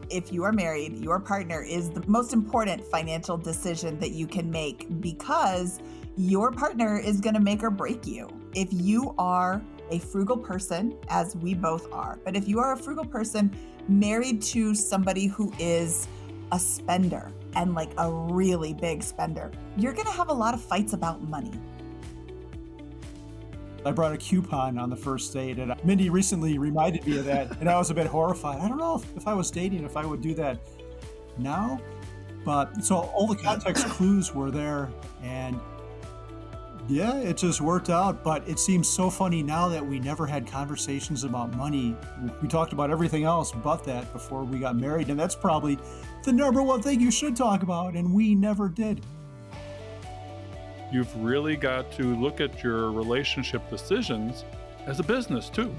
If you are married, your partner is the most important financial decision that you can make because your partner is going to make or break you. If you are a frugal person, as we both are, but if you are a frugal person married to somebody who is a spender and like a really big spender, you're going to have a lot of fights about money. I brought a coupon on the first date, and Mindy recently reminded me of that, and I was a bit horrified. I don't know if I was dating, if I would do that now, but so all the context clues were there, and yeah, it just worked out. But it seems so funny now that we never had conversations about money. We talked about everything else but that before we got married, and that's probably the number one thing you should talk about, and we never did. You've really got to look at your relationship decisions as a business too.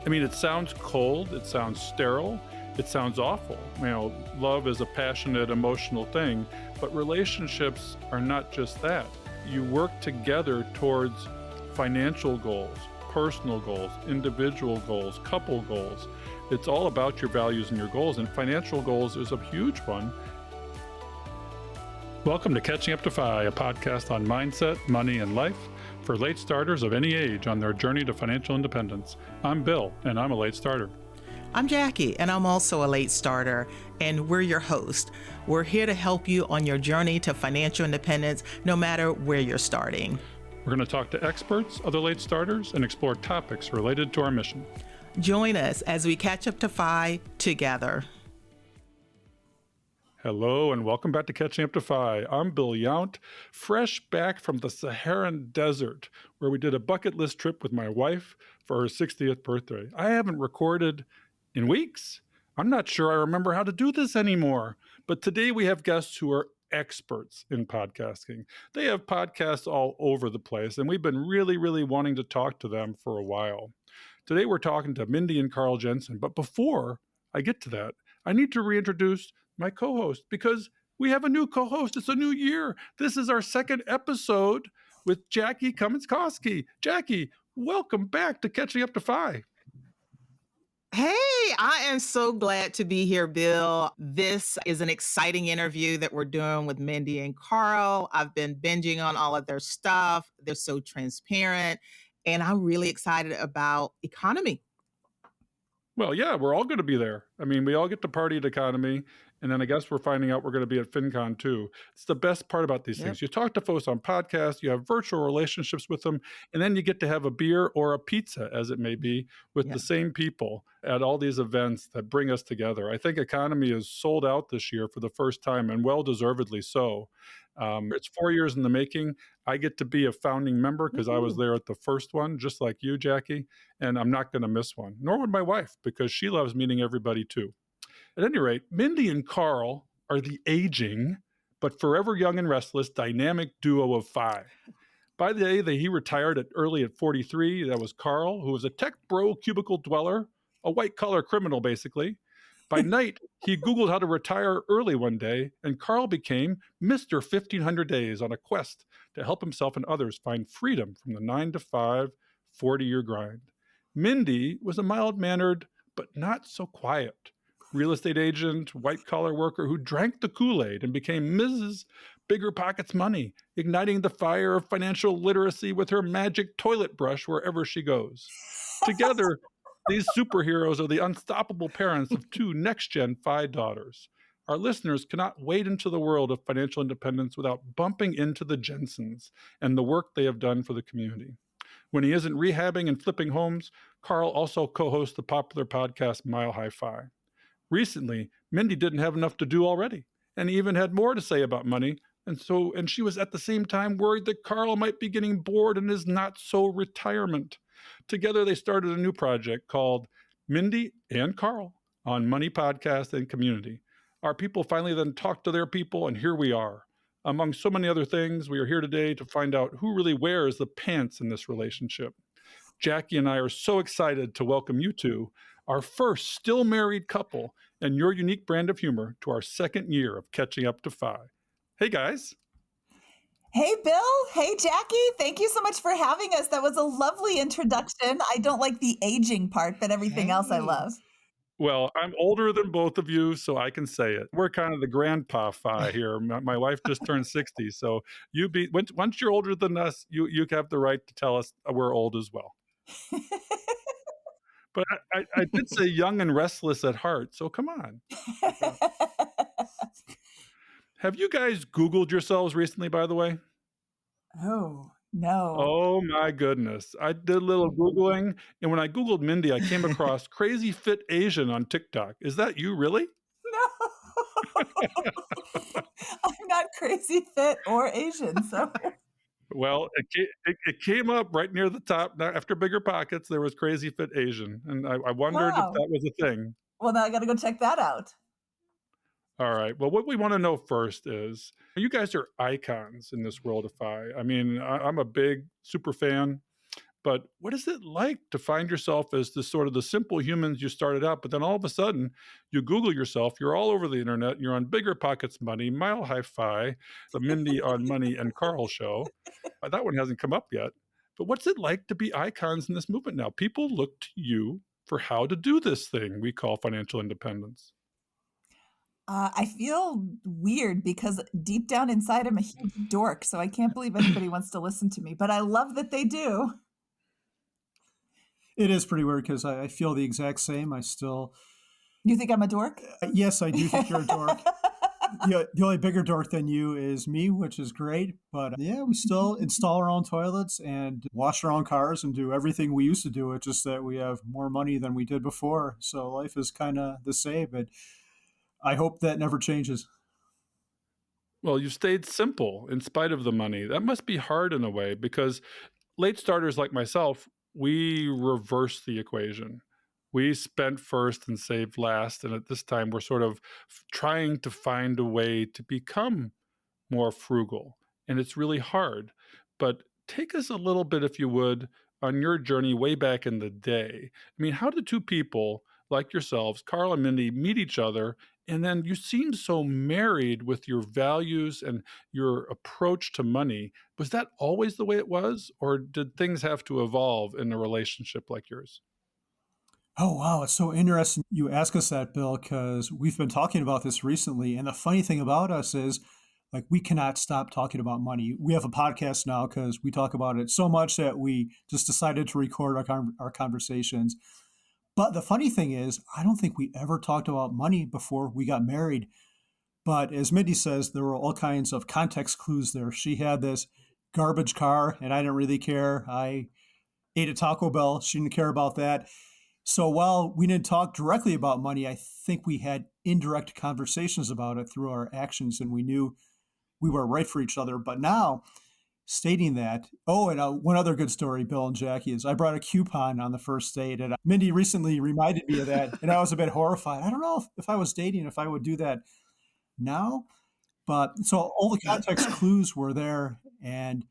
I mean, it sounds cold, it sounds sterile, it sounds awful. You know, love is a passionate, emotional thing, but relationships are not just that. You work together towards financial goals, personal goals, individual goals, couple goals. It's all about your values and your goals, and financial goals is a huge one. Welcome to Catching Up to FI, a podcast on mindset, money, and life for late starters of any age on their journey to financial independence. I'm Bill, and I'm a late starter. I'm Jackie, and I'm also a late starter, and we're your host. We're here to help you on your journey to financial independence, no matter where you're starting. We're going to talk to experts, other late starters, and explore topics related to our mission. Join us as we catch up to FI together. Hello and welcome back to Catching Up to FI. I'm Bill Yount, fresh back from the Saharan desert, where we did a bucket list trip with my wife for her 60th birthday. I haven't recorded in weeks. I'm not sure I remember how to do this anymore. But today we have guests who are experts in podcasting. They have podcasts all over the place, and we've been really wanting to talk to them for a while. Today we're talking to Mindy and Carl Jensen. But before I get to that, I need to reintroduce my co-host, because we have a new co-host. It's a new year. This is our second episode with Jackie Cummins-Koski. Jackie, welcome back to Catching Up to FI. Hey, I am so glad to be here, Bill. This is an exciting interview that we're doing with Mindy and Carl. I've been binging on all of their stuff. They're so transparent, and I'm really excited about economy. Well, yeah, we're all going to be there. I mean, we all get to party at Economy, and then I guess we're finding out we're going to be at FinCon too. It's the best part about these things. You talk to folks on podcasts, you have virtual relationships with them, and then you get to have a beer or a pizza, as it may be, with the same people at all these events that bring us together. I think Economy is sold out this year for the first time, and well-deservedly so. It's 4 years in the making. I get to be a founding member because I was there at the first one, just like you, Jackie, and I'm not going to miss one, nor would my wife, because she loves meeting everybody too. At any rate, Mindy and Carl are the aging, but forever young and restless, dynamic duo of FI. By the day that he retired early at 43, that was Carl, who was a tech bro cubicle dweller, a white-collar criminal, basically. By night, he Googled how to retire early one day, and Carl became Mr. 1500 Days on a quest to help himself and others find freedom from the 9-to-5, 40-year grind. Mindy was a mild-mannered, but not so quiet real estate agent, white-collar worker who drank the Kool-Aid and became Mrs. Bigger Pockets Money, igniting the fire of financial literacy with her magic toilet brush wherever she goes. Together, these superheroes are the unstoppable parents of two next-gen FI daughters. Our listeners cannot wade into the world of financial independence without bumping into the Jensens and the work they have done for the community. When he isn't rehabbing and flipping homes, Carl also co-hosts the popular podcast Mile High FI. Recently, Mindy didn't have enough to do already, and even had more to say about money, and she was at the same time worried that Carl might be getting bored in his not-so-retirement. Together, they started a new project called Mindy and Carl on Money Podcast and Community. Our people finally then talked to their people, and here we are. Among so many other things, we are here today to find out who really wears the pants in this relationship. Jackie and I are so excited to welcome you two, our first still married couple, and your unique brand of humor to our second year of Catching Up to FI. Hey, guys. Hey, Bill. Hey, Jackie. Thank you so much for having us. That was a lovely introduction. I don't like the aging part, but everything else I love. Well, I'm older than both of you, so I can say it. We're kind of the grandpa-fi here. My wife just turned 60, so once you're older than us, you have the right to tell us we're old as well. But I did say young and restless at heart, so come on. Have you guys Googled yourselves recently, by the way? Oh, no. Oh my goodness. I did a little Googling, and when I Googled Mindy, I came across Crazy Fit Asian on TikTok. Is that you, really? No. I'm not crazy fit or Asian, so Well, it came up right near the top. Now, after Bigger Pockets, there was Crazy Fit Asian, and I wondered if wow. that was a thing. Well, now I gotta go check that out. All right. Well, what we want to know first is you guys are icons in this world of Fi. I mean, I'm a big super fan, but what is it like to find yourself as the sort of the simple humans you started out, but then all of a sudden you Google yourself, you're all over the internet, you're on Bigger Pockets Money, Mile High Fi, the Mindy on Money and Carl show. That one hasn't come up yet. But what's it like to be icons in this movement now? People look to you for how to do this thing we call financial independence. I feel weird because deep down inside I'm a huge dork, so I can't believe anybody wants to listen to me, but I love that they do. It is pretty weird because I feel the exact same. You think I'm a dork? Yes, I do think you're a dork. The only bigger dork than you is me, which is great. But yeah, we still install our own toilets and wash our own cars and do everything we used to do. It's just that we have more money than we did before. So life is kind of the same. But I hope that never changes. Well, you stayed simple in spite of the money. That must be hard in a way because late starters like myself, we reverse the equation. We spent first and saved last. And at this time, we're sort of trying to find a way to become more frugal. And it's really hard. But take us a little bit, if you would, on your journey way back in the day. I mean, how did two people like yourselves, Carl and Mindy, meet each other? And then you seemed so married with your values and your approach to money. Was that always the way it was? Or did things have to evolve in a relationship like yours? Oh, wow. It's so interesting you ask us that, Bill, because we've been talking about this recently. And the funny thing about us is, like, we cannot stop talking about money. We have a podcast now because we talk about it so much that we just decided to record our conversations. But the funny thing is, I don't think we ever talked about money before we got married. But as Mindy says, there were all kinds of context clues there. She had this garbage car, and I didn't really care. I ate at Taco Bell. She didn't care about that. So while we didn't talk directly about money, I think we had indirect conversations about it through our actions, and we knew we were right for each other. But now, stating that, and one other good story, Bill and Jackie, is I brought a coupon on the first date, and Mindy recently reminded me of that, and I was a bit horrified. I don't know if I was dating, if I would do that now. But so all the context clues were there, and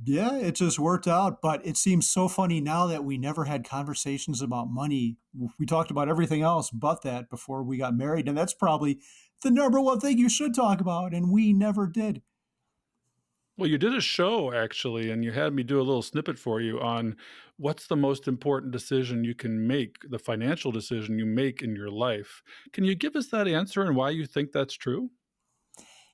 yeah, it just worked out. But it seems so funny now that we never had conversations about money. We talked about everything else but that before we got married. And that's probably the number one thing you should talk about. And we never did. Well, you did a show actually, and you had me do a little snippet for you on what's the most important decision you can make, the financial decision you make in your life. Can you give us that answer and why you think that's true?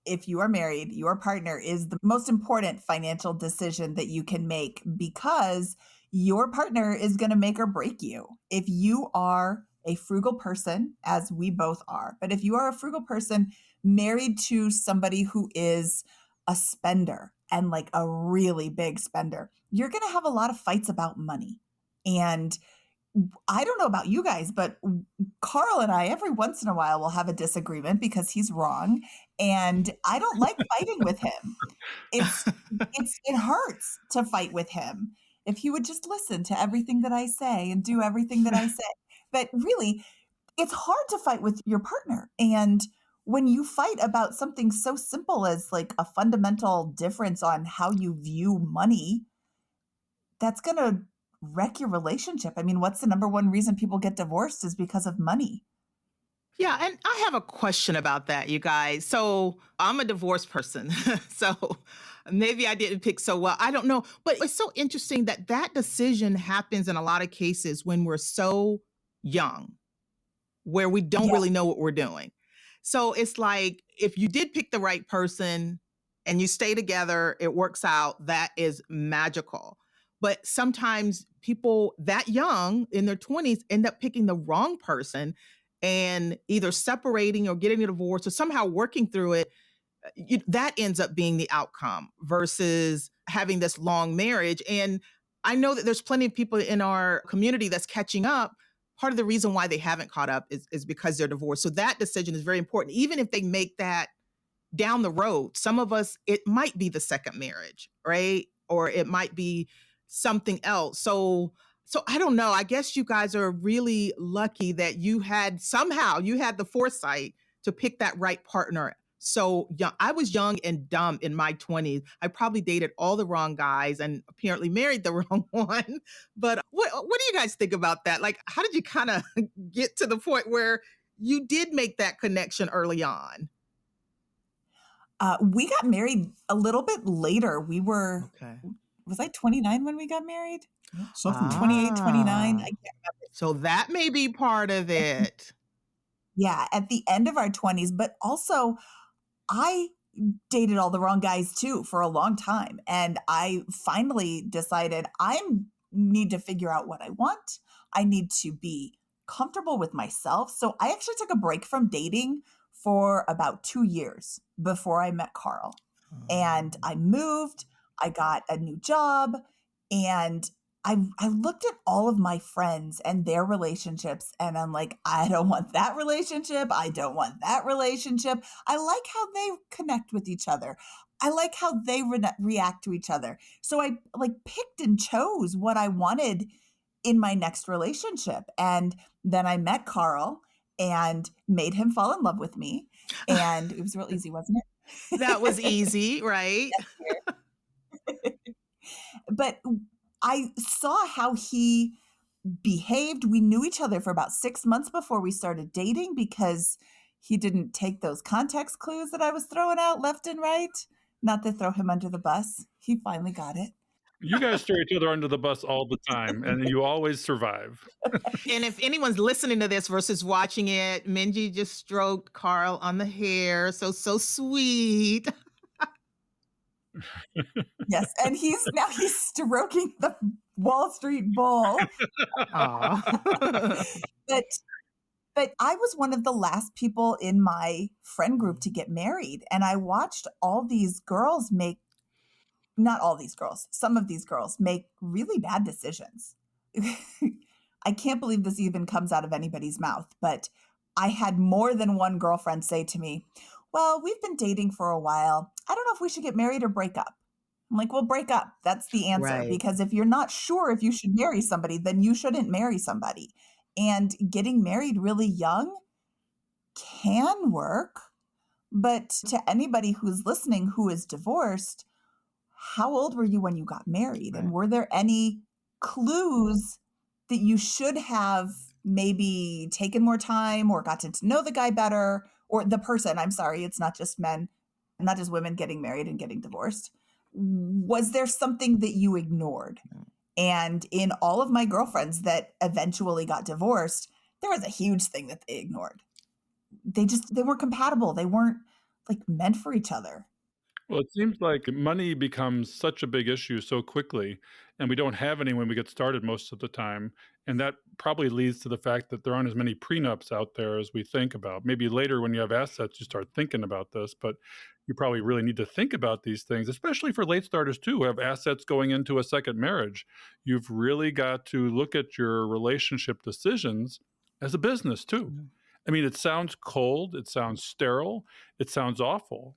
If you are married, your partner is the most important financial decision that you can make because your partner is going to make or break you. If you are a frugal person, as we both are, but if you are a frugal person married to somebody who is a spender and like a really big spender, you're going to have a lot of fights about money. And I don't know about you guys, but Carl and I, every once in a while, will have a disagreement because he's wrong. And I don't like fighting with him. It hurts to fight with him. If he would just listen to everything that I say and do everything that I say. But really, it's hard to fight with your partner. And when you fight about something so simple as like a fundamental difference on how you view money, that's going to wreck your relationship. I mean, what's the number one reason people get divorced is because of money. Yeah, and I have a question about that, you guys. So I'm a divorced person. So maybe I didn't pick so well. I don't know. But it's so interesting that that decision happens in a lot of cases when we're so young. where we don't Yeah. really know what we're doing. So it's like, if you did pick the right person and you stay together, it works out, that is magical. But sometimes people that young in their 20s end up picking the wrong person and either separating or getting a divorce or somehow working through it. That ends up being the outcome versus having this long marriage. And I know that there's plenty of people in our community that's catching up. Part of the reason why they haven't caught up is because they're divorced. So that decision is very important. Even if they make that down the road, some of us, it might be the second marriage, right? Or it might be something else. So I don't know. I guess you guys are really lucky that you had the foresight to pick that right partner. So young. I was young and dumb in my 20s. I probably dated all the wrong guys and apparently married the wrong one. But what do you guys think about that? Like, how did you kind of get to the point where you did make that connection early on? We got married a little bit later. We were, Okay. was I 29 when we got married? Something like 28, 29. I can't remember. So that may be part of it. Yeah, at the end of our 20s. But also, I dated all the wrong guys too for a long time. And I finally decided I need to figure out what I want. I need to be comfortable with myself. So I actually took a break from dating for about 2 years before I met Carl. And I moved, I got a new job, and I looked at all of my friends and their relationships, and I'm like, I don't want that relationship. I don't want that relationship. I like how they connect with each other. I like how they react to each other. So I picked and chose what I wanted in my next relationship. And then I met Carl and made him fall in love with me. And it was real easy, wasn't it? That was easy, right? But I saw how he behaved. We knew each other for about 6 months before we started dating because he didn't take those context clues that I was throwing out left and right. Not to throw him under the bus. He finally got it. You guys throw each other under the bus all the time, and you always survive. And if anyone's listening to this versus watching it, Mindy just stroked Carl on the hair. So sweet. Yes, and he's stroking the Wall Street Bull. But I was one of the last people in my friend group to get married, and I watched all these girls not all these girls, some of these girls make really bad decisions. I can't believe this even comes out of anybody's mouth, but I had more than one girlfriend say to me, well, we've been dating for a while. I don't know if we should get married or break up. I'm like, well, break up. That's the answer. Right. Because if you're not sure if you should marry somebody, then you shouldn't marry somebody. And getting married really young can work. But to anybody who's listening who is divorced, how old were you when you got married? Right. And were there any clues that you should have maybe taken more time or gotten to know the guy better or the person? I'm sorry, it's not just men, not just women getting married and getting divorced. Was there something that you ignored? And in all of my girlfriends that eventually got divorced, there was a huge thing that they ignored. They weren't compatible. They weren't meant for each other. Well, it seems like money becomes such a big issue so quickly, and we don't have any when we get started most of the time. And that probably leads to the fact that there aren't as many prenups out there as we think about. Maybe later when you have assets, you start thinking about this, but you probably really need to think about these things, especially for late starters too, who have assets going into a second marriage. You've really got to look at your relationship decisions as a business too. I mean, it sounds cold, it sounds sterile, it sounds awful.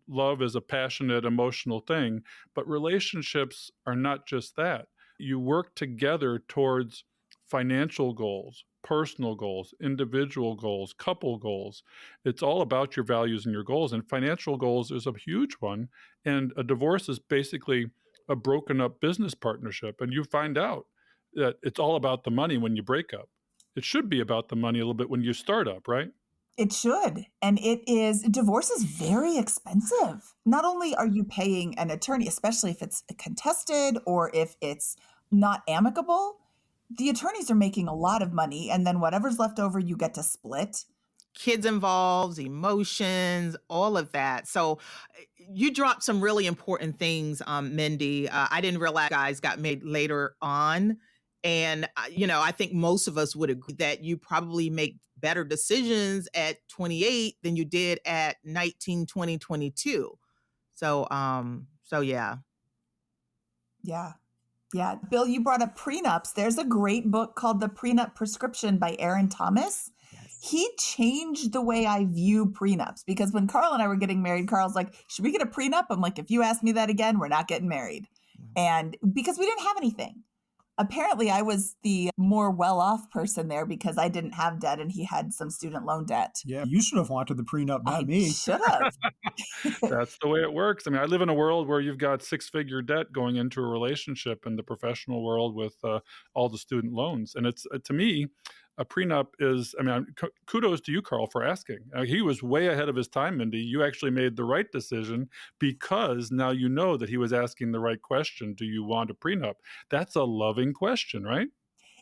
Love is a passionate, emotional thing, but relationships are not just that. You work together towards financial goals, personal goals, individual goals, couple goals. It's all about your values and your goals, and financial goals is a huge one. And a divorce is basically a broken up business partnership, and you find out that it's all about the money when you break up. It should be about the money a little bit when you start up, right? It should. And divorce is very expensive. Not only are you paying an attorney, especially if it's contested or if it's not amicable, the attorneys are making a lot of money, and then whatever's left over, you get to split. Kids involved, emotions, all of that. So you dropped some really important things, Mindy. I didn't realize guys got made later on. And, I think most of us would agree that you probably make better decisions at 28 than you did at 19, 20, 22. So yeah. Yeah. Yeah. Bill, you brought up prenups. There's a great book called The Prenup Prescription by Aaron Thomas. Yes. He changed the way I view prenups, because when Carl and I were getting married, Carl's like, should we get a prenup? I'm like, if you ask me that again, we're not getting married. And because we didn't have anything. Apparently, I was the more well-off person there because I didn't have debt and he had some student loan debt. Yeah, you should have wanted the prenup, not me. Should have. That's the way it works. I mean, I live in a world where you've got six-figure debt going into a relationship in the professional world with all the student loans. And it's, to me, a prenup is, I mean, kudos to you, Carl, for asking. He was way ahead of his time, Mindy. You actually made the right decision because now you know that he was asking the right question. Do you want a prenup? That's a loving question, right?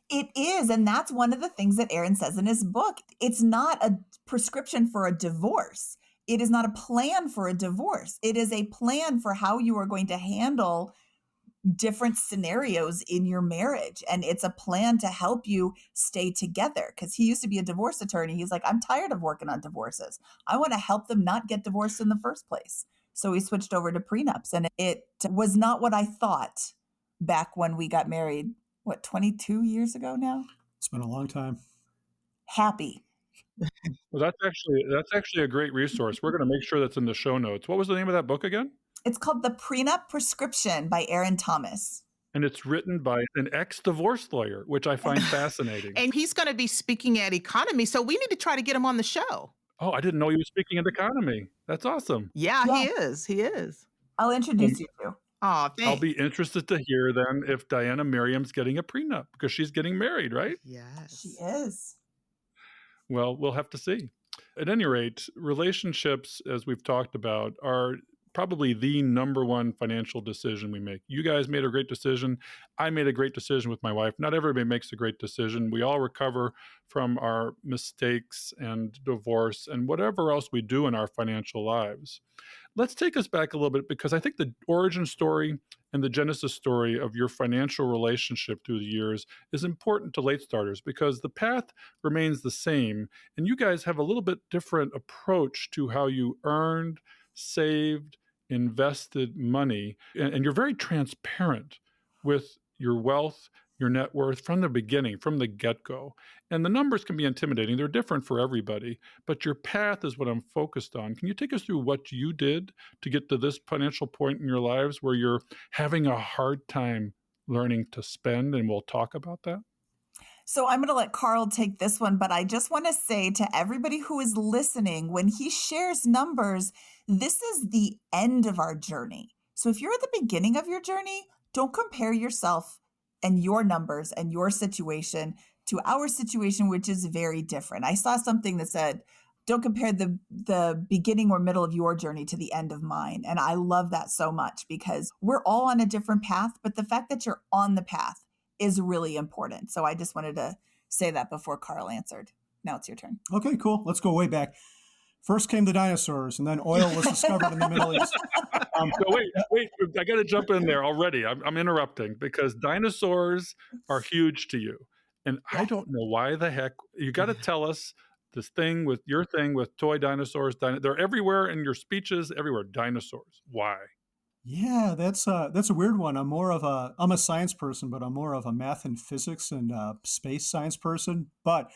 It is. And that's one of the things that Aaron says in his book. It's not a prescription for a divorce. It is not a plan for a divorce. It is a plan for how you are going to handle different scenarios in your marriage. And it's a plan to help you stay together. Because he used to be a divorce attorney. He's like, I'm tired of working on divorces. I want to help them not get divorced in the first place. So he switched over to prenups. And it was not what I thought back when we got married, 22 years ago now? It's been a long time. Happy. Well, that's actually a great resource. We're going to make sure that's in the show notes. What was the name of that book again? It's called The Prenup Prescription by Aaron Thomas. And it's written by an ex-divorce lawyer, which I find fascinating. And he's going to be speaking at Economy, so we need to try to get him on the show. Oh, I didn't know he was speaking at Economy. That's awesome. Yeah, he is. He is. I'll introduce you to. Oh, thanks. I'll be interested to hear then if Diana Miriam's getting a prenup because she's getting married, right? Yes. She is. Well, we'll have to see. At any rate, relationships, as we've talked about, are probably the number one financial decision we make. You guys made a great decision. I made a great decision with my wife. Not everybody makes a great decision. We all recover from our mistakes and divorce and whatever else we do in our financial lives. Let's take us back a little bit because I think the origin story and the genesis story of your financial relationship through the years is important to late starters because the path remains the same. And you guys have a little bit different approach to how you earned, saved, invested money, and you're very transparent with your wealth, your net worth from the beginning, from the get-go. And the numbers can be intimidating. They're different for everybody, but your path is what I'm focused on. Can you take us through what you did to get to this financial point in your lives where you're having a hard time learning to spend? And we'll talk about that. So I'm going to let Carl take this one, but I just want to say to everybody who is listening, when he shares numbers, this is the end of our journey. So if you're at the beginning of your journey, don't compare yourself and your numbers and your situation to our situation, which is very different. I saw something that said, don't compare the beginning or middle of your journey to the end of mine. And I love that so much because we're all on a different path, but the fact that you're on the path is really important. So I just wanted to say that before Carl answered. Now it's your turn. Okay, cool. Let's go way back. First came the dinosaurs, and then oil was discovered in the Middle East. So wait, I got to jump in there already. I'm interrupting because dinosaurs are huge to you. And I don't know why the heck. You got to tell us this thing with your thing with toy dinosaurs. They're everywhere in your speeches, everywhere. Dinosaurs. Why? Yeah, that's a weird one. I'm a science person, but I'm more of a math and physics and space science person. But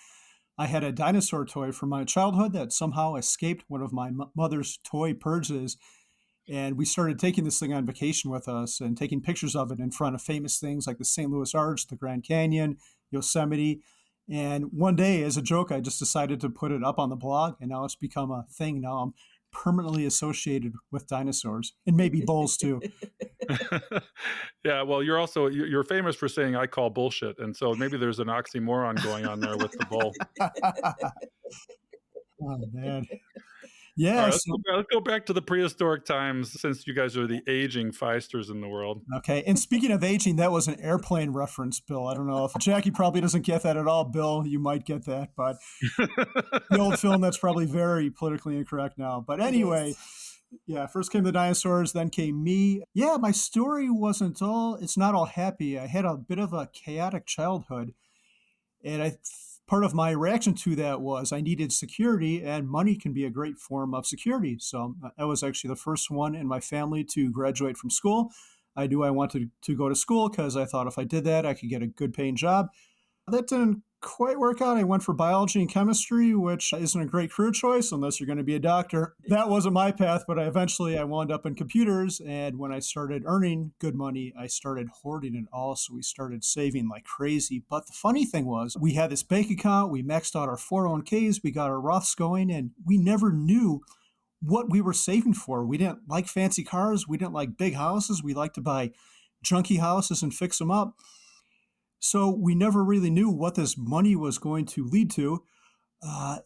I had a dinosaur toy from my childhood that somehow escaped one of my mother's toy purges. And we started taking this thing on vacation with us and taking pictures of it in front of famous things like the St. Louis Arch, the Grand Canyon, Yosemite. And one day, as a joke, I just decided to put it up on the blog, and now it's become a thing. Now I'm permanently associated with dinosaurs and maybe bulls too. Yeah, well, you're famous for saying I call bullshit, and so maybe there's an oxymoron going on there with the bull. Oh man, Yeah. right, So, let's go back to the prehistoric times since you guys are the aging feisters in the world. okay. And speaking of aging, that was an airplane reference, Bill. I don't know if Jackie probably doesn't get that at all. Bill, you might get that, but the old film that's probably very politically incorrect now. But anyway, yeah, first came the dinosaurs, then came me. Yeah, my story it's not all happy. I had a bit of a chaotic childhood. And part of my reaction to that was I needed security, and money can be a great form of security. So I was actually the first one in my family to graduate from school. I knew I wanted to go to school because I thought if I did that, I could get a good paying job. That didn't quite work out. I went for biology and chemistry, which isn't a great career choice unless you're going to be a doctor. That wasn't my path, but I wound up in computers. And when I started earning good money, I started hoarding it all. So we started saving like crazy. But the funny thing was, we had this bank account, we maxed out our 401ks, we got our Roths going, and we never knew what we were saving for. We didn't like fancy cars, we didn't like big houses, we liked to buy junky houses and fix them up. So we never really knew what this money was going to lead to.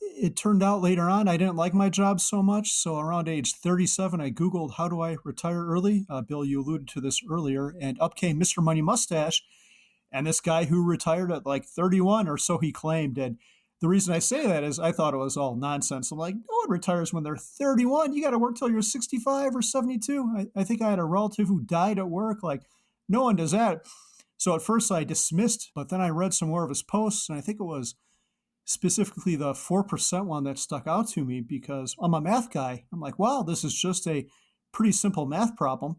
It turned out later on I didn't like my job so much. So around age 37, I Googled, how do I retire early? Bill, you alluded to this earlier. And up came Mr. Money Mustache. And this guy who retired at like 31 or so he claimed. And the reason I say that is I thought it was all nonsense. I'm like, no one retires when they're 31. You got to work till you're 65 or 72. I think I had a relative who died at work. Like, no one does that. So at first I dismissed, but then I read some more of his posts, and I think it was specifically the 4% one that stuck out to me because I'm a math guy. I'm like, wow, this is just a pretty simple math problem.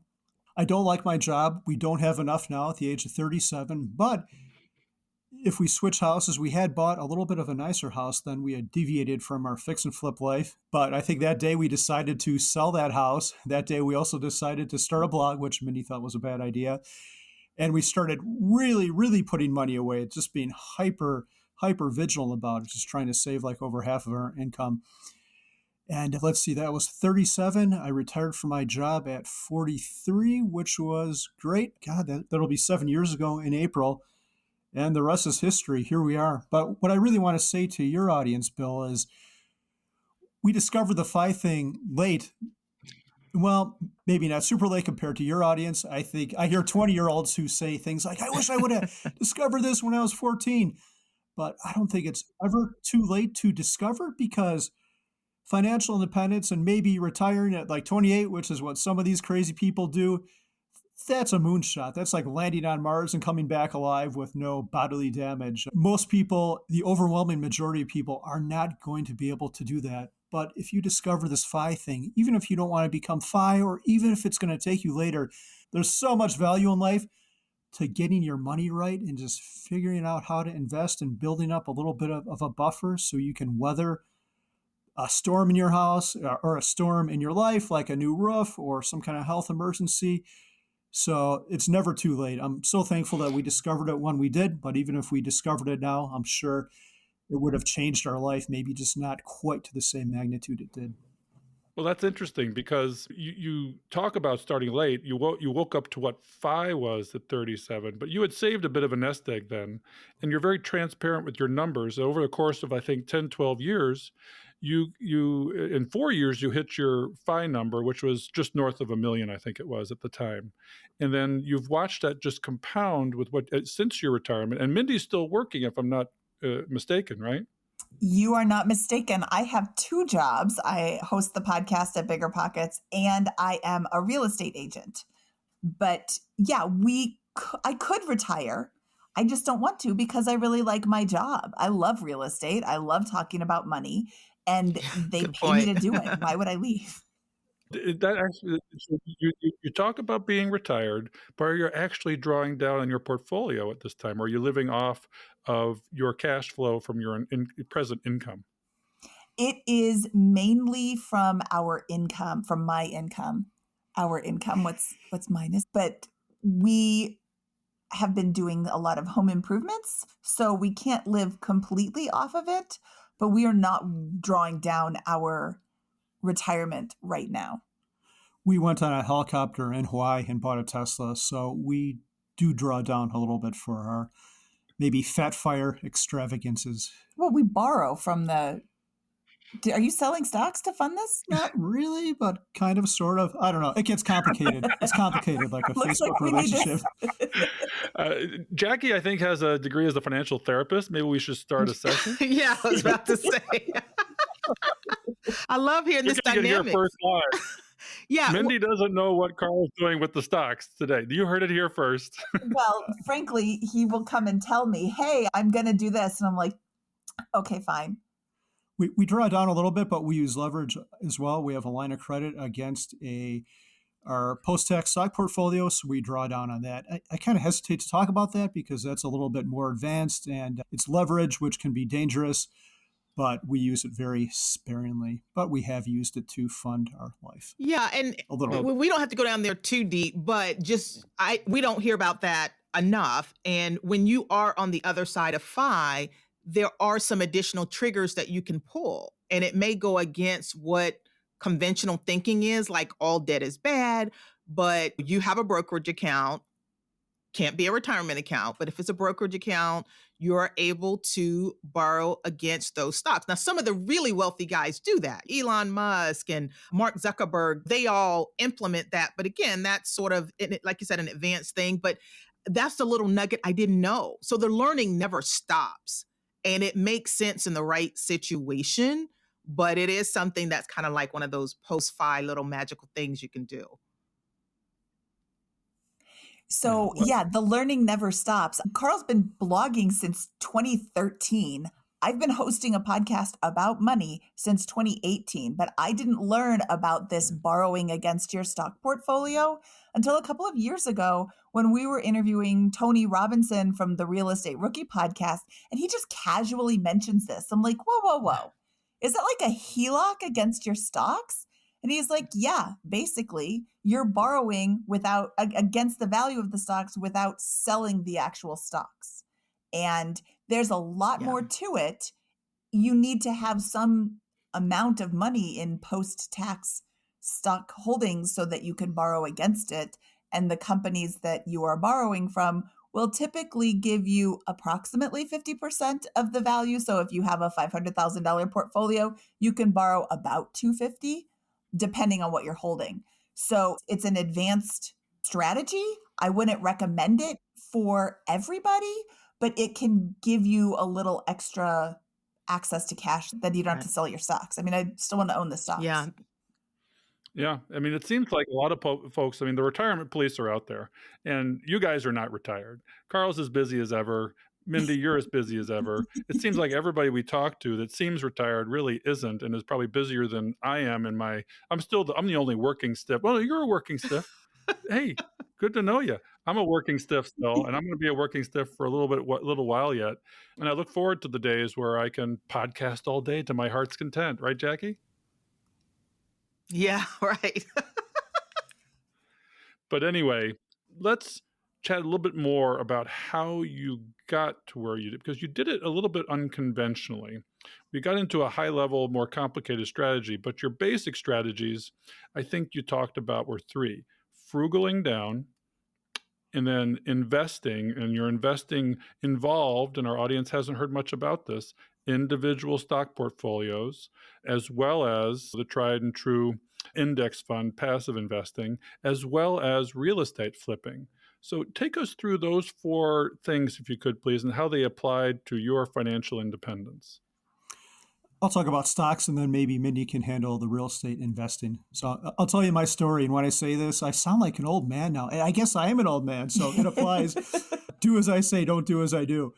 I don't like my job. We don't have enough now at the age of 37, but if we switch houses, we had bought a little bit of a nicer house than we had deviated from our fix and flip life. But I think that day we decided to sell that house. That day we also decided to start a blog, which Mindy thought was a bad idea. And we started really, really putting money away, just being hyper vigilant about it, just trying to save like over half of our income. And let's see, that was 37. I retired from my job at 43, which was great. God, that'll be 7 years ago in April. And the rest is history. Here we are. But what I really want to say to your audience, Bill, is we discovered the FI thing late. Well, maybe not super late compared to your audience. I think I hear 20-year-olds who say things like, I wish I would have discovered this when I was 14. But I don't think it's ever too late to discover because financial independence and maybe retiring at like 28, which is what some of these crazy people do, that's a moonshot. That's like landing on Mars and coming back alive with no bodily damage. Most people, the overwhelming majority of people, are not going to be able to do that. But if you discover this FI thing, even if you don't want to become FI, or even if it's going to take you later, there's so much value in life to getting your money right and just figuring out how to invest and building up a little bit of a buffer so you can weather a storm in your house or a storm in your life, like a new roof or some kind of health emergency. So it's never too late. I'm so thankful that we discovered it when we did, but even if we discovered it now, I'm sure it would have changed our life, maybe just not quite to the same magnitude it did. Well, that's interesting because you talk about starting late. You woke up to what FI was at 37, but you had saved a bit of a nest egg then, and you're very transparent with your numbers. Over the course of, I think, 10, 12 years, you in 4 years, you hit your FI number, which was just north of $1 million, I think it was at the time. And then you've watched that just compound with since your retirement. And Mindy's still working, if I'm not mistaken, right? You are not mistaken. I have 2 jobs. I host the podcast at Bigger Pockets, and I am a real estate agent. But yeah, I could retire. I just don't want to because I really like my job. I love real estate. I love talking about money, and they Good pay me to point. do it. Why would I leave? That actually, so you talk about being retired, but are you actually drawing down on your portfolio at this time? Or are you living off of your cash flow from your present income? It is mainly from our income, from my income, our income. What's minus? But we have been doing a lot of home improvements, so we can't live completely off of it, but we are not drawing down our retirement right now. We went on a helicopter in Hawaii and bought a Tesla, so we do draw down a little bit for our maybe fat fire extravagances. Well, we borrow from the Are you selling stocks to fund this? Not really, but kind of, sort of. I don't know. It gets complicated. It's complicated, like a Looks Facebook like we need relationship. Jackie, I think, has a degree as a financial therapist. Maybe we should start a session. Yeah, I was about to say. I love hearing this You're gonna hear dynamic. first live. Yeah. Mindy doesn't know what Carl's doing with the stocks today. You heard it here first. Well, frankly, he will come and tell me, hey, I'm going to do this. And I'm like, okay, fine. We draw down a little bit, but we use leverage as well. We have a line of credit against our post-tax stock portfolio, so we draw down on that. I kind of hesitate to talk about that because that's a little bit more advanced, and it's leverage, which can be dangerous, but we use it very sparingly. But we have used it to fund our life. Yeah, and we don't have to go down there too deep, but we don't hear about that enough. And when you are on the other side of FI, there are some additional triggers that you can pull, and it may go against what conventional thinking is, like all debt is bad, but you have a brokerage account, can't be a retirement account, but if it's a brokerage account, you're able to borrow against those stocks. Now, some of the really wealthy guys do that. Elon Musk and Mark Zuckerberg, they all implement that. But again, that's sort of, like you said, an advanced thing, but that's the little nugget I didn't know. So the learning never stops. And it makes sense in the right situation, but it is something that's kind of like one of those post-FI little magical things you can do. So yeah, the learning never stops. Carl's been blogging since 2013. I've been hosting a podcast about money since 2018, but I didn't learn about this borrowing against your stock portfolio until a couple of years ago when we were interviewing Tony Robinson from the Real Estate Rookie podcast, and he just casually mentions this. I'm like, whoa. Is that like a HELOC against your stocks? And he's like, yeah, basically, you're borrowing against the value of the stocks without selling the actual stocks. And there's a lot more to it. You need to have some amount of money in post-tax stock holdings so that you can borrow against it. And the companies that you are borrowing from will typically give you approximately 50% of the value. So if you have a $500,000 portfolio, you can borrow about $250,000, depending on what you're holding. So it's an advanced strategy. I wouldn't recommend it for everybody, but it can give you a little extra access to cash that you don't have to sell your stocks. I mean, I still want to own the stocks. Yeah. I mean, it seems like a lot of folks, I mean, the retirement police are out there, and you guys are not retired. Carl's as busy as ever. Mindy, you're as busy as ever. It seems like everybody we talk to that seems retired really isn't, and is probably busier than I am I'm the only working stiff. Well, you're a working stiff. Hey, good to know you. I'm a working stiff still, and I'm going to be a working stiff for a little while yet. And I look forward to the days where I can podcast all day to my heart's content. Right, Jackie? Yeah, right. But anyway, let's chat a little bit more about how you got to where you did, because you did it a little bit unconventionally. We got into a high level, more complicated strategy, but your basic strategies, I think you talked about, were three: frugaling down, and then investing, and your investing involved, and our audience hasn't heard much about this, individual stock portfolios, as well as the tried and true index fund passive investing, as well as real estate flipping. So take us through those four things, if you could, please, and how they applied to your financial independence. I'll talk about stocks, and then maybe Mindy can handle the real estate investing. So I'll tell you my story. And when I say this, I sound like an old man now. And I guess I am an old man, so it applies. Do as I say, don't do as I do.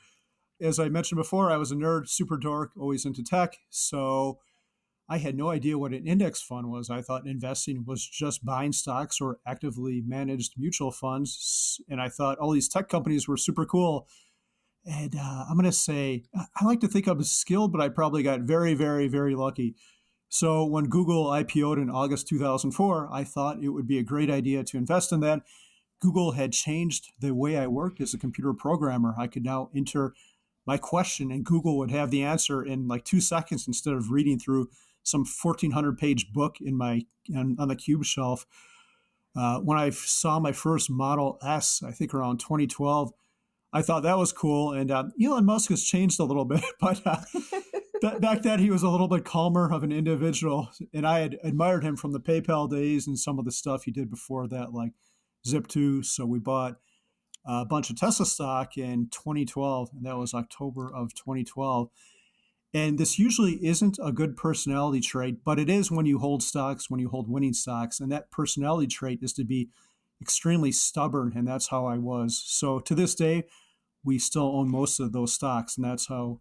As I mentioned before, I was a nerd, super dork, always into tech. So I had no idea what an index fund was. I thought investing was just buying stocks or actively managed mutual funds. And I thought all these tech companies were super cool. And I'm going to say, I like to think I was skilled, but I probably got very, very, very lucky. So when Google IPO'd in August 2004, I thought it would be a great idea to invest in that. Google had changed the way I worked as a computer programmer. I could now enter my question and Google would have the answer in like 2 seconds instead of reading through some 1,400-page book on the cube shelf. When I saw my first Model S, I think around 2012, I thought that was cool. And Elon Musk has changed a little bit, but Back then, he was a little bit calmer of an individual, and I had admired him from the PayPal days and some of the stuff he did before that, like Zip2. So we bought a bunch of Tesla stock in 2012, and that was October of 2012. And this usually isn't a good personality trait, but it is when you hold stocks, when you hold winning stocks. And that personality trait is to be extremely stubborn, and that's how I was. So to this day, we still own most of those stocks, and that's how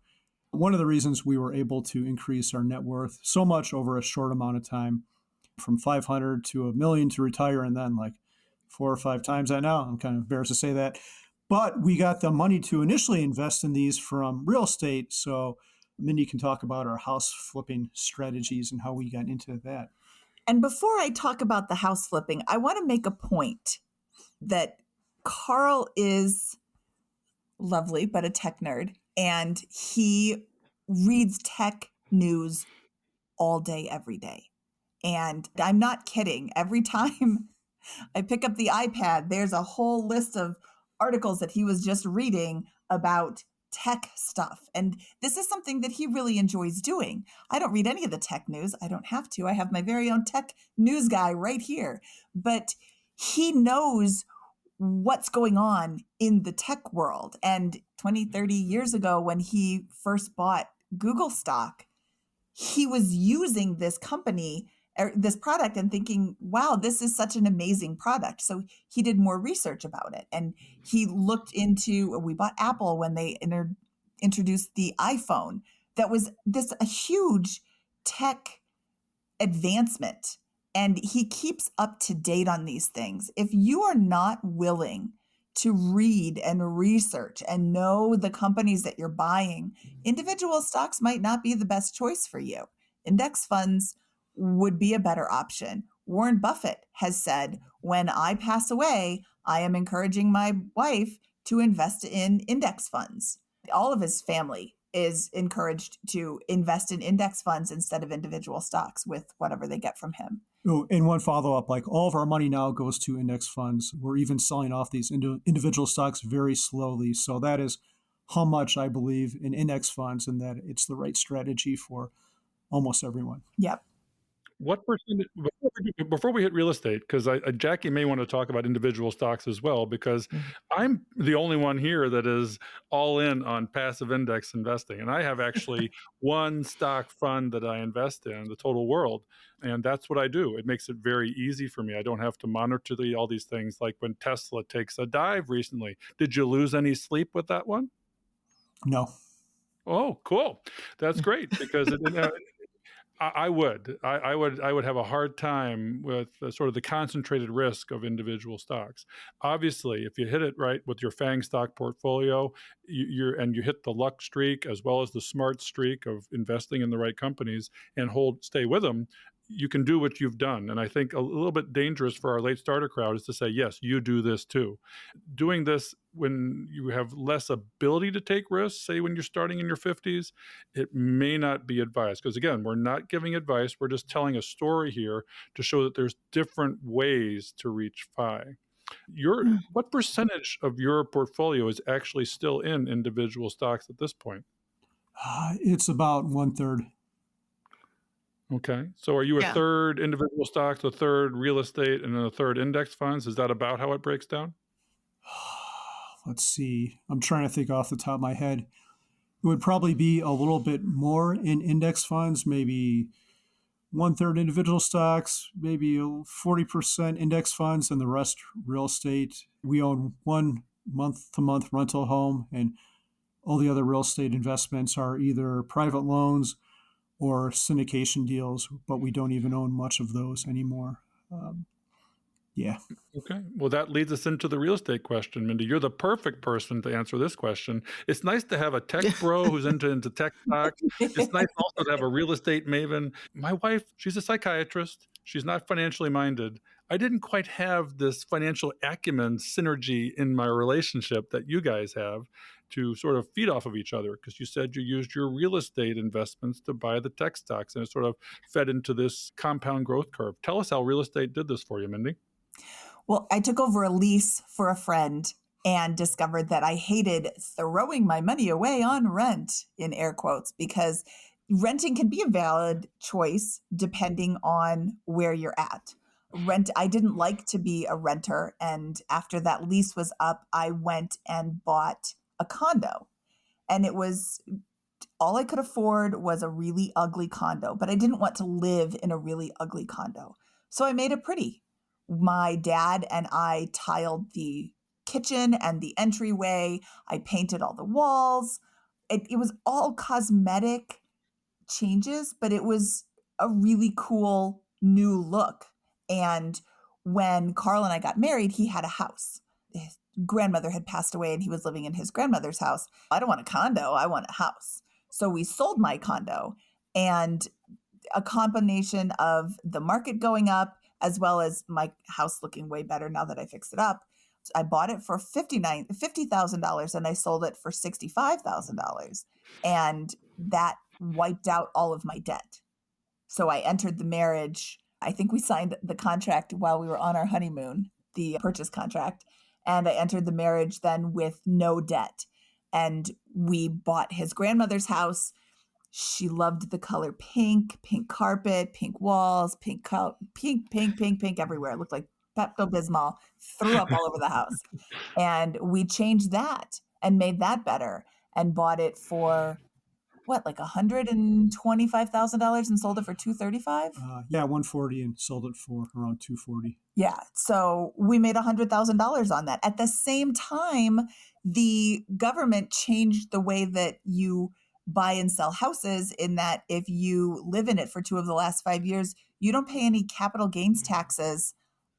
one of the reasons we were able to increase our net worth so much over a short amount of time, from 500 to a million to retire, and then like 4 or 5 times that now. I'm kind of embarrassed to say that. But we got the money to initially invest in these from real estate. So Mindy can talk about our house flipping strategies and how we got into that. And before I talk about the house flipping, I want to make a point that Carl is lovely, but a tech nerd. And he reads tech news all day, every day. And I'm not kidding. Every time I pick up the iPad, there's a whole list of articles that he was just reading about tech stuff. And this is something that he really enjoys doing. I don't read any of the tech news. I don't have to. I have my very own tech news guy right here. But he knows what's going on in the tech world. And 20, 30 years ago, when he first bought Google stock, he was using this company, this product, and thinking, wow, this is such an amazing product. So he did more research about it. And he looked into, we bought Apple when they introduced the iPhone. That was a huge tech advancement. And he keeps up to date on these things. If you are not willing to read and research and know the companies that you're buying, individual stocks might not be the best choice for you. Index funds would be a better option. Warren Buffett has said, when I pass away, I am encouraging my wife to invest in index funds. All of his family is encouraged to invest in index funds instead of individual stocks with whatever they get from him. Oh, and one follow-up, like all of our money now goes to index funds. We're even selling off these individual stocks very slowly. So that is how much I believe in index funds and that it's the right strategy for almost everyone. Yep. What percentage, before we hit real estate, because Jackie may want to talk about individual stocks as well, because I'm the only one here that is all in on passive index investing. And I have actually one stock fund that I invest in, the total world. And that's what I do. It makes it very easy for me. I don't have to monitor all these things, like when Tesla takes a dive recently. Did you lose any sleep with that one? No. Oh, cool. That's great, because I would have a hard time with sort of the concentrated risk of individual stocks. Obviously, if you hit it right with your FANG stock portfolio, you hit the luck streak as well as the smart streak of investing in the right companies and stay with them, you can do what you've done. And I think a little bit dangerous for our late starter crowd is to say, yes, you do this too. Doing this when you have less ability to take risks, say when you're starting in your 50s, it may not be advised. Because again, we're not giving advice. We're just telling a story here to show that there's different ways to reach FI. What percentage of your portfolio is actually still in individual stocks at this point? It's about 1/3. Okay. So are you a third individual stocks, a third real estate, and then a third index funds? Is that about how it breaks down? Let's see. I'm trying to think off the top of my head. It would probably be a little bit more in index funds, maybe 1/3 individual stocks, maybe 40% index funds, and the rest real estate. We own one month-to-month rental home, and all the other real estate investments are either private loans or syndication deals, but we don't even own much of those anymore. Yeah. Okay. Well, that leads us into the real estate question, Mindy. You're the perfect person to answer this question. It's nice to have a tech bro who's into tech stocks. It's nice also to have a real estate maven. My wife, she's a psychiatrist. She's not financially minded. I didn't quite have this financial acumen synergy in my relationship that you guys have to sort of feed off of each other, because you said you used your real estate investments to buy the tech stocks, and it sort of fed into this compound growth curve. Tell us how real estate did this for you, Mindy. Well, I took over a lease for a friend and discovered that I hated throwing my money away on rent, in air quotes, because renting can be a valid choice depending on where you're at. I didn't like to be a renter. And after that lease was up, I went and bought a condo. And it was all I could afford was a really ugly condo, but I didn't want to live in a really ugly condo. So I made it pretty. My dad and I tiled the kitchen and the entryway. I painted all the walls. It was all cosmetic changes, but it was a really cool new look. And when Carl and I got married, he had a house. His grandmother had passed away and he was living in his grandmother's house. I don't want a condo, I want a house. So we sold my condo, and a combination of the market going up as well as my house looking way better now that I fixed it up. I bought it for $50,000 and I sold it for $65,000. And that wiped out all of my debt. So I entered the marriage. I think we signed the contract while we were on our honeymoon, the purchase contract. And I entered the marriage then with no debt. And we bought his grandmother's house. She loved the color pink, pink carpet, pink walls, pink everywhere. It looked like Pepto-Bismol, threw up all over the house. And we changed that and made that better and bought it for like $125,000 and sold it for $235,000? Yeah, $140 and sold it for around $240,000. Yeah. So we made $100,000 on that. At the same time, the government changed the way that you buy and sell houses, in that if you live in it for 2 of the last 5 years, you don't pay any capital gains taxes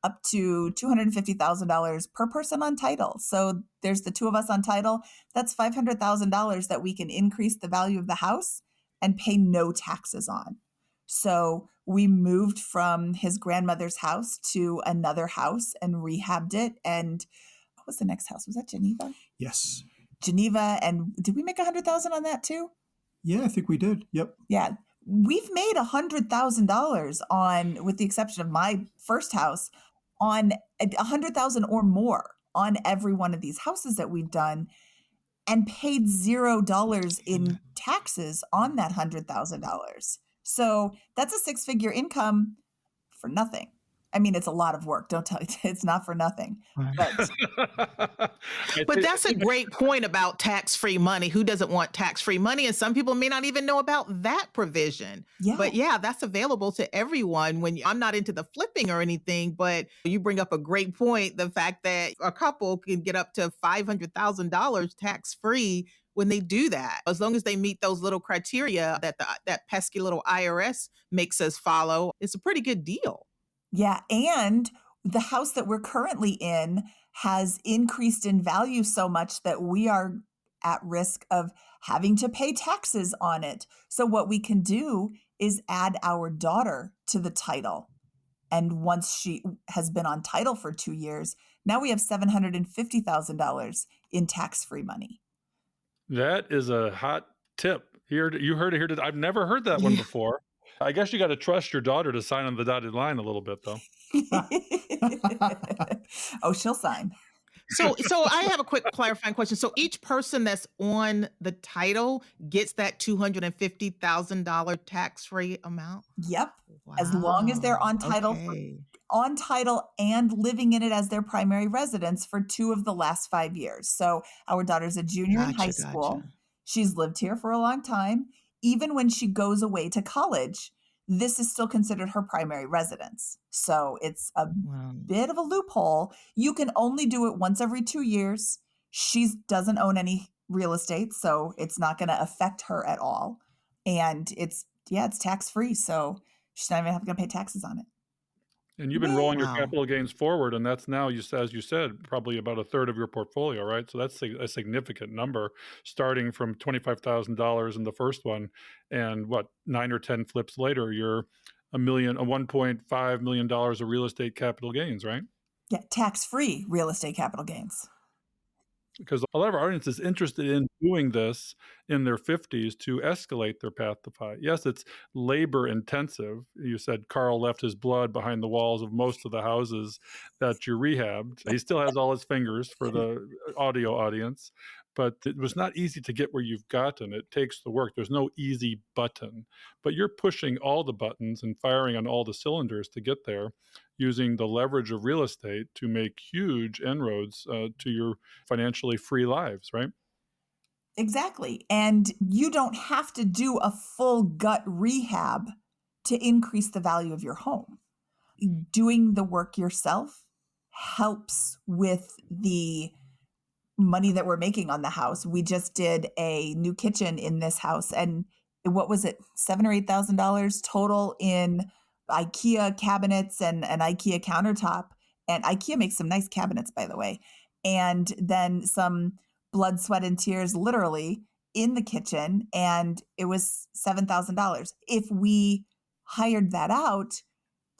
up to $250,000 per person on title. So there's the 2 of us on title. That's $500,000 that we can increase the value of the house and pay no taxes on. So we moved from his grandmother's house to another house and rehabbed it. And what was the next house? Was that Geneva? Yes. Geneva. And did we make $100,000 on that too? Yeah, I think we did. Yep. Yeah. We've made $100,000 on, with the exception of my first house, on $100,000 or more on every one of these houses that we've done, and paid $0 in taxes on that $100,000. So that's a 6-figure income for nothing. I mean, it's a lot of work. Don't tell you, it's not for nothing. But that's a great point about tax-free money. Who doesn't want tax-free money? And some people may not even know about that provision. Yeah. But yeah, that's available to everyone. I'm not into the flipping or anything, but you bring up a great point. The fact that a couple can get up to $500,000 tax-free when they do that, as long as they meet those little criteria that pesky little IRS makes us follow, it's a pretty good deal. Yeah. And the house that we're currently in has increased in value so much that we are at risk of having to pay taxes on it. So what we can do is add our daughter to the title. And once she has been on title for 2 years, now we have $750,000 in tax-free money. That is a hot tip. You heard it here. I've never heard that one before. I guess you got to trust your daughter to sign on the dotted line a little bit, though. Oh, she'll sign. So I have a quick clarifying question. So each person that's on the title gets that $250,000 tax-free amount? Yep. Wow. As long as they're on title, on title and living in it as their primary residence for 2 of the last 5 years. So our daughter's a junior in high school. She's lived here for a long time. Even when she goes away to college, this is still considered her primary residence. So it's a bit of a loophole. You can only do it once every 2 years. She doesn't own any real estate, so it's not going to affect her at all. And it's tax-free, so she's not even going to pay taxes on it. And you've been rolling your capital gains forward, and that's now, as you said, probably about 1/3 of your portfolio, right? So that's a significant number, starting from $25,000 in the first one, and 9 or 10 flips later, you're $1.5 million of real estate capital gains, right? Yeah, tax-free real estate capital gains. Because a lot of our audience is interested in doing this, in their 50s to escalate their path to FI. Yes, it's labor intensive. You said Carl left his blood behind the walls of most of the houses that you rehabbed. He still has all his fingers for the audio audience, but it was not easy to get where you've gotten. It takes the work. There's no easy button, but you're pushing all the buttons and firing on all the cylinders to get there, using the leverage of real estate to make huge inroads to your financially free lives, right? Exactly. And you don't have to do a full gut rehab to increase the value of your home. Doing the work yourself helps with the money that we're making on the house. We just did a new kitchen in this house, and what was it, $7,000 or $8,000 total in IKEA cabinets and an IKEA countertop. And IKEA makes some nice cabinets, by the way. And then some blood, sweat, and tears, literally, in the kitchen, and it was $7,000. If we hired that out,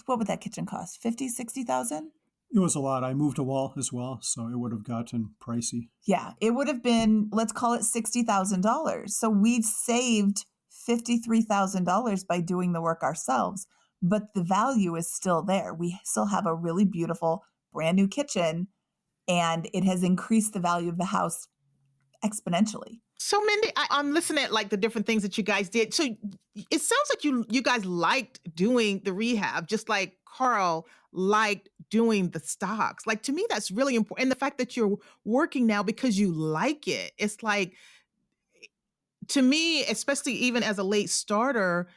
what would that kitchen cost? 50, 60,000? It was a lot. I moved a wall as well, so it would have gotten pricey. Yeah, it would have been, let's call it $60,000. So we saved $53,000 by doing the work ourselves, but the value is still there. We still have a really beautiful brand new kitchen, and it has increased the value of the house exponentially. So Mindy, I'm listening at like the different things that you guys did. So it sounds like you guys liked doing the rehab, just like Carl liked doing the stocks. Like, to me, that's really important. And the fact that you're working now because you like it, it's like, to me, especially even as a late starter,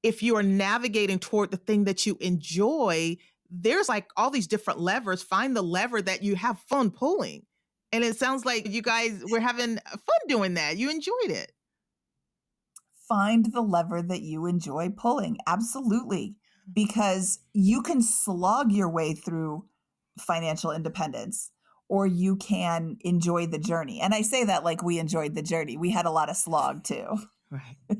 if you are navigating toward the thing that you enjoy, there's like all these different levers. Find the lever that you have fun pulling. And it sounds like you guys were having fun doing that. You enjoyed it. Find the lever that you enjoy pulling. Absolutely. Because you can slog your way through financial independence, or you can enjoy the journey. And I say that like we enjoyed the journey. We had a lot of slog too. Right.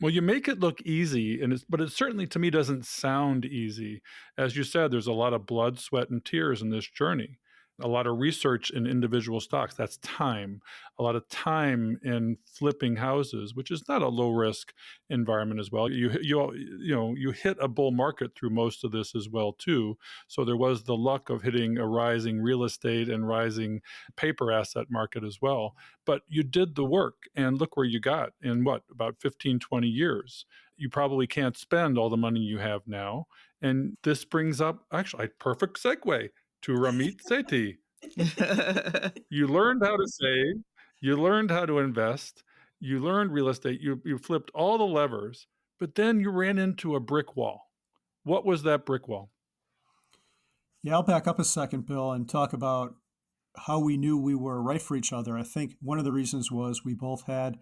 Well, you make it look easy, but it certainly to me doesn't sound easy. As you said, there's a lot of blood, sweat, and tears in this journey. A lot of research in individual stocks. That's time. A lot of time in flipping houses, which is not a low risk environment as well. You hit a bull market through most of this as well too. So there was the luck of hitting a rising real estate and rising paper asset market as well. But you did the work, and look where you got in about 15, 20 years. You probably can't spend all the money you have now. And this brings up actually a perfect segue to Ramit Sethi. You learned how to save, you learned how to invest, you learned real estate, you flipped all the levers, but then you ran into a brick wall. What was that brick wall? Yeah, I'll back up a second, Bill, and talk about how we knew we were right for each other. I think one of the reasons was we both had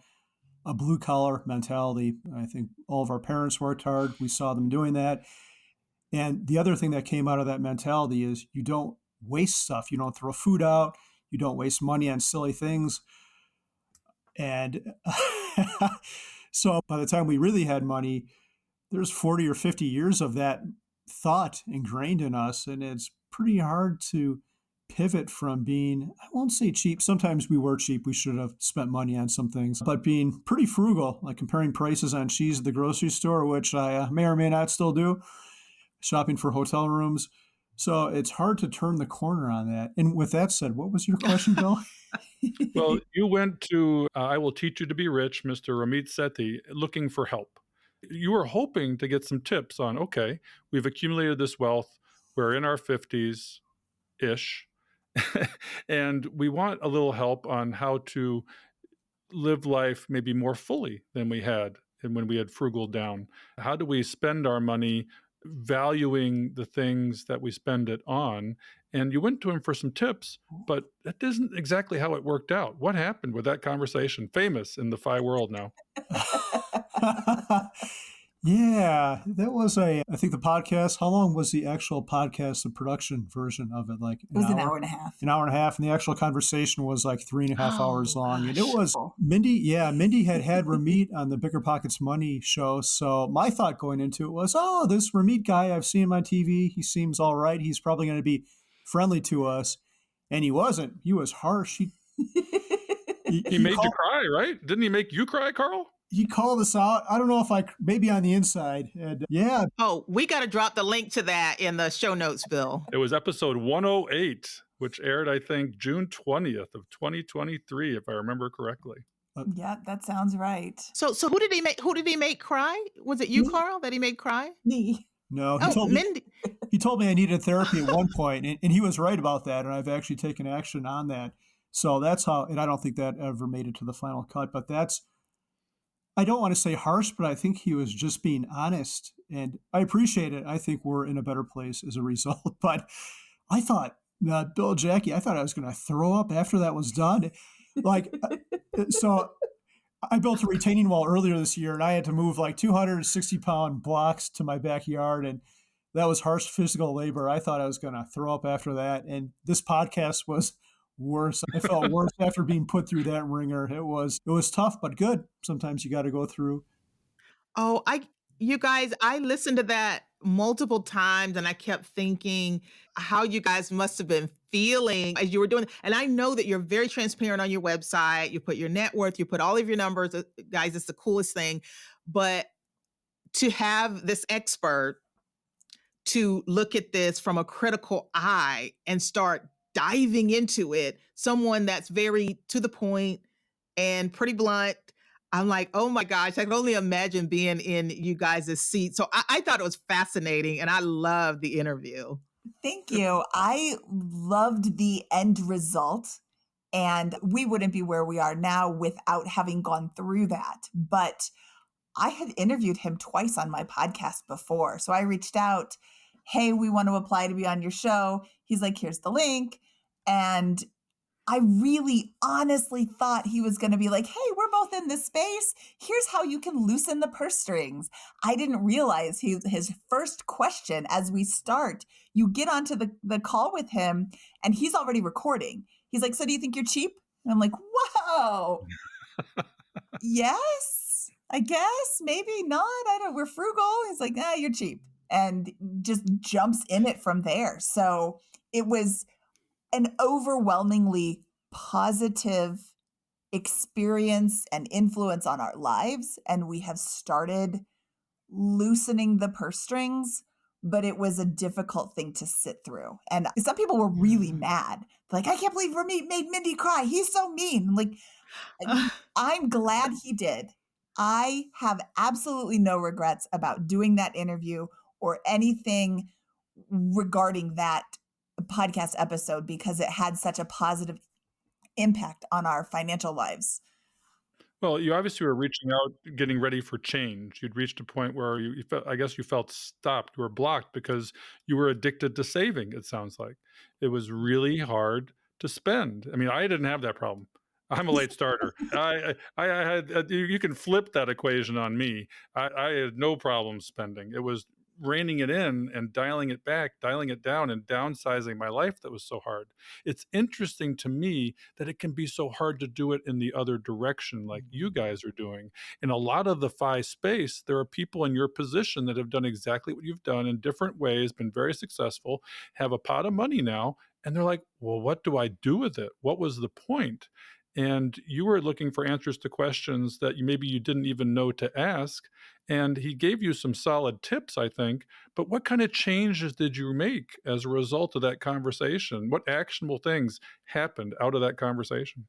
a blue-collar mentality. I think all of our parents worked hard. We saw them doing that. And the other thing that came out of that mentality is you don't waste stuff. You don't throw food out. You don't waste money on silly things. And so by the time we really had money, there's 40 or 50 years of that thought ingrained in us. And it's pretty hard to pivot from being, I won't say cheap. Sometimes we were cheap. We should have spent money on some things, but being pretty frugal, like comparing prices on cheese at the grocery store, which I may or may not still do. Shopping for hotel rooms. So it's hard to turn the corner on that. And with that said, what was your question, Bill? Well, you went to I Will Teach You to Be Rich, Mr. Ramit Sethi, looking for help. You were hoping to get some tips on, okay, we've accumulated this wealth. We're in our 50s-ish, and we want a little help on how to live life maybe more fully than we had and when we had frugal down. How do we spend our money valuing the things that we spend it on? And you went to him for some tips, but that isn't exactly how it worked out. What happened with that conversation? Famous in the FI world now. Yeah, that was I think the podcast, how long was the actual podcast, the production version of it? Like It was an hour and a half. An hour and a half. And the actual conversation was like 3.5 hours long. And it was gosh. Mindy had Ramit on the Bigger Pockets Money show. So my thought going into it was, oh, this Ramit guy, I've seen him on TV. He seems all right. He's probably going to be friendly to us. And he wasn't. He was harsh. He made you cry, right? Didn't he make you cry, Carl? He called us out. I don't know if maybe on the inside. And yeah. Oh, we got to drop the link to that in the show notes, Bill. It was episode 108, which aired, I think, June 20th of 2023, if I remember correctly. Yeah, that sounds right. So who did he make cry? Was it you, Me. Carl, that he made cry? Me. No, Mindy. He told me I needed therapy at one point, and he was right about that, and I've actually taken action on that. So that's how, and I don't think that ever made it to the final cut, but I don't want to say harsh, but I think he was just being honest, and I appreciate it. I think we're in a better place as a result, but I thought, Bill, Jackie, I thought I was going to throw up after that was done. So I built a retaining wall earlier this year, and I had to move 260-pound blocks to my backyard, and that was harsh physical labor. I thought I was going to throw up after that, and this podcast was worse. I felt worse after being put through that ringer. It was tough, but good. Sometimes you got to go through. Oh, you guys, I listened to that multiple times, and I kept thinking how you guys must have been feeling as you were doing it. And I know that you're very transparent on your website. You put your net worth, you put all of your numbers. Guys, it's the coolest thing. But to have this expert to look at this from a critical eye and start diving into it, someone that's very to the point and pretty blunt, I'm like, oh my gosh, I can only imagine being in you guys' seat. So I thought it was fascinating, and I loved the interview. Thank you. I loved the end result, and we wouldn't be where we are now without having gone through that. But I had interviewed him twice on my podcast before. So I reached out, hey, we want to apply to be on your show. He's like, here's the link. And I really honestly thought he was going to be like, hey, we're both in this space. Here's how you can loosen the purse strings. I didn't realize his first question as we start, you get onto the call with him and he's already recording. He's like, so do you think you're cheap? And I'm like, whoa, yes, I guess, maybe not. We're frugal. He's like, you're cheap. And just jumps in it from there. So it was an overwhelmingly positive experience and influence on our lives. And we have started loosening the purse strings, but it was a difficult thing to sit through. And some people were really mad. Like, I can't believe Ramit made Mindy cry. He's so mean. Like, I'm glad he did. I have absolutely no regrets about doing that interview or anything regarding that podcast episode because it had such a positive impact on our financial lives. Well, you obviously were reaching out, getting ready for change. You'd reached a point where you felt, I guess you felt stopped. You were blocked because you were addicted to saving, it sounds like. It was really hard to spend. I mean, I didn't have that problem. I'm a late starter. I had, you can flip that equation on me. I had no problem spending. It was reining it in and dialing it back, dialing it down, and downsizing my life that was so hard. It's interesting to me that it can be so hard to do it in the other direction like you guys are doing. In a lot of the FI space, there are people in your position that have done exactly what you've done in different ways, been very successful, have a pot of money now, and they're like, well, what do I do with it? What was the point? And you were looking for answers to questions that maybe you didn't even know to ask. And he gave you some solid tips, I think. But what kind of changes did you make as a result of that conversation? What actionable things happened out of that conversation?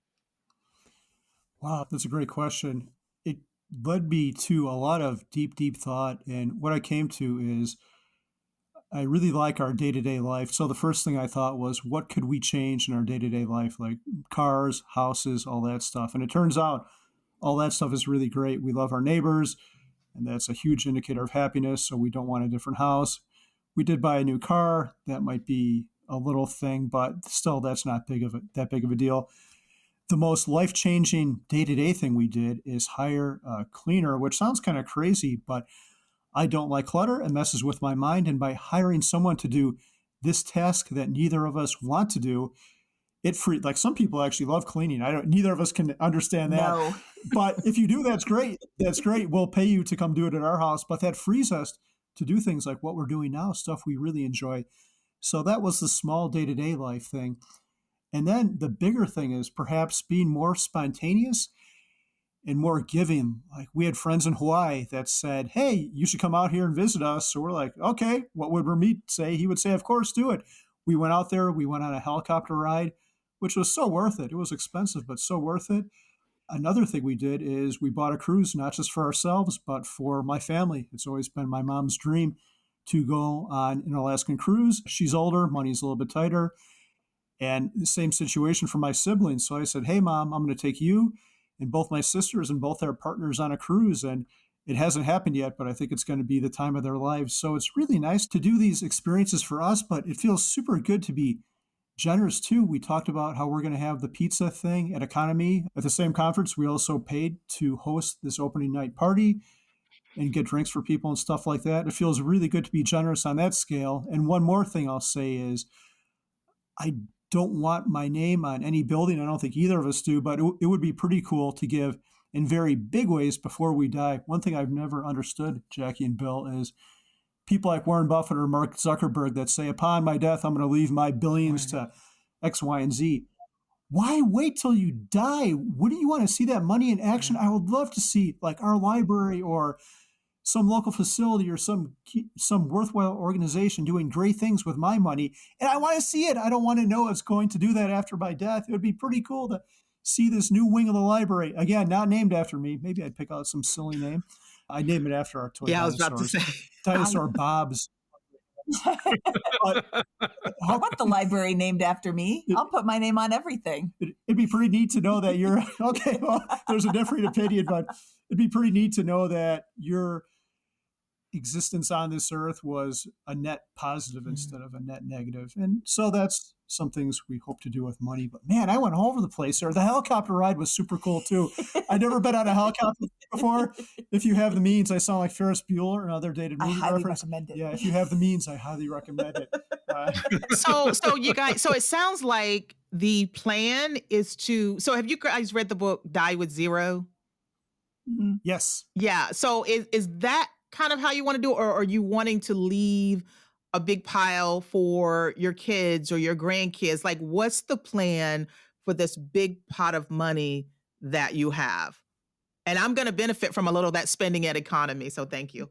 Wow, that's a great question. It led me to a lot of deep, deep thought. And what I came to is I really like our day-to-day life. So the first thing I thought was, what could we change in our day-to-day life? Like cars, houses, all that stuff. And it turns out all that stuff is really great. We love our neighbors, and that's a huge indicator of happiness. So we don't want a different house. We did buy a new car. That might be a little thing, but still that's not that big of a deal. The most life-changing day-to-day thing we did is hire a cleaner, which sounds kind of crazy, but I don't like clutter and messes with my mind. And by hiring someone to do this task that neither of us want to do, it free. Like some people actually love cleaning. Neither of us can understand that. No. But if you do, that's great. That's great. We'll pay you to come do it at our house. But that frees us to do things like what we're doing now, stuff we really enjoy. So that was the small day-to-day life thing. And then the bigger thing is perhaps being more spontaneous and more giving. Like we had friends in Hawaii that said, hey, you should come out here and visit us. So we're like, okay, what would Ramit say? He would say, of course, do it. We went out there, we went on a helicopter ride, which was so worth it. It was expensive, but so worth it. Another thing we did is we bought a cruise, not just for ourselves, but for my family. It's always been my mom's dream to go on an Alaskan cruise. She's older, money's a little bit tighter. And the same situation for my siblings. So I said, hey, Mom, I'm going to take you and both my sisters and both their partners on a cruise. And it hasn't happened yet, but I think it's going to be the time of their lives. So it's really nice to do these experiences for us, but it feels super good to be generous too. We talked about how we're going to have the pizza thing at Economy. At the same conference, we also paid to host this opening night party and get drinks for people and stuff like that. It feels really good to be generous on that scale. And one more thing I'll say is I don't want my name on any building. I don't think either of us do, but it would be pretty cool to give in very big ways before we die. One thing I've never understood, Jackie and Bill, is people like Warren Buffett or Mark Zuckerberg that say, upon my death, I'm going to leave my billions to X, Y, and Z. Why wait till you die? Wouldn't you want to see that money in action? I would love to see like our library or some local facility or some worthwhile organization doing great things with my money. And I want to see it. I don't want to know it's going to do that after my death. It would be pretty cool to see this new wing of the librry. Again, not named after me. Maybe I'd pick out some silly name. I'd name it after our toy Yeah, I was dinosaurs. about to say. Dinosaur Bob's. I want the library named after me. I'll put my name on everything. It'd be pretty neat to know that you're, okay, well, there's a different opinion, but it'd be pretty neat to know that your existence on this earth was a net positive instead of a net negative. And so that's some things we hope to do with money. But man, I went all over the place there. The helicopter ride was super cool too. I'd never been on a helicopter before. If you have the means, I sound like Ferris Bueller, another dated movie I highly reference. recommend it. Yeah, if you have the means, I highly recommend it. So you guys, so it sounds like the plan is to, so have you guys read the book Die with Zero? Mm-hmm. Yes. Yeah. So is that kind of how you want to do it? Or are you wanting to leave a big pile for your kids or your grandkids? Like, what's the plan for this big pot of money that you have? And I'm going to benefit from a little of that spending at Economy. So thank you.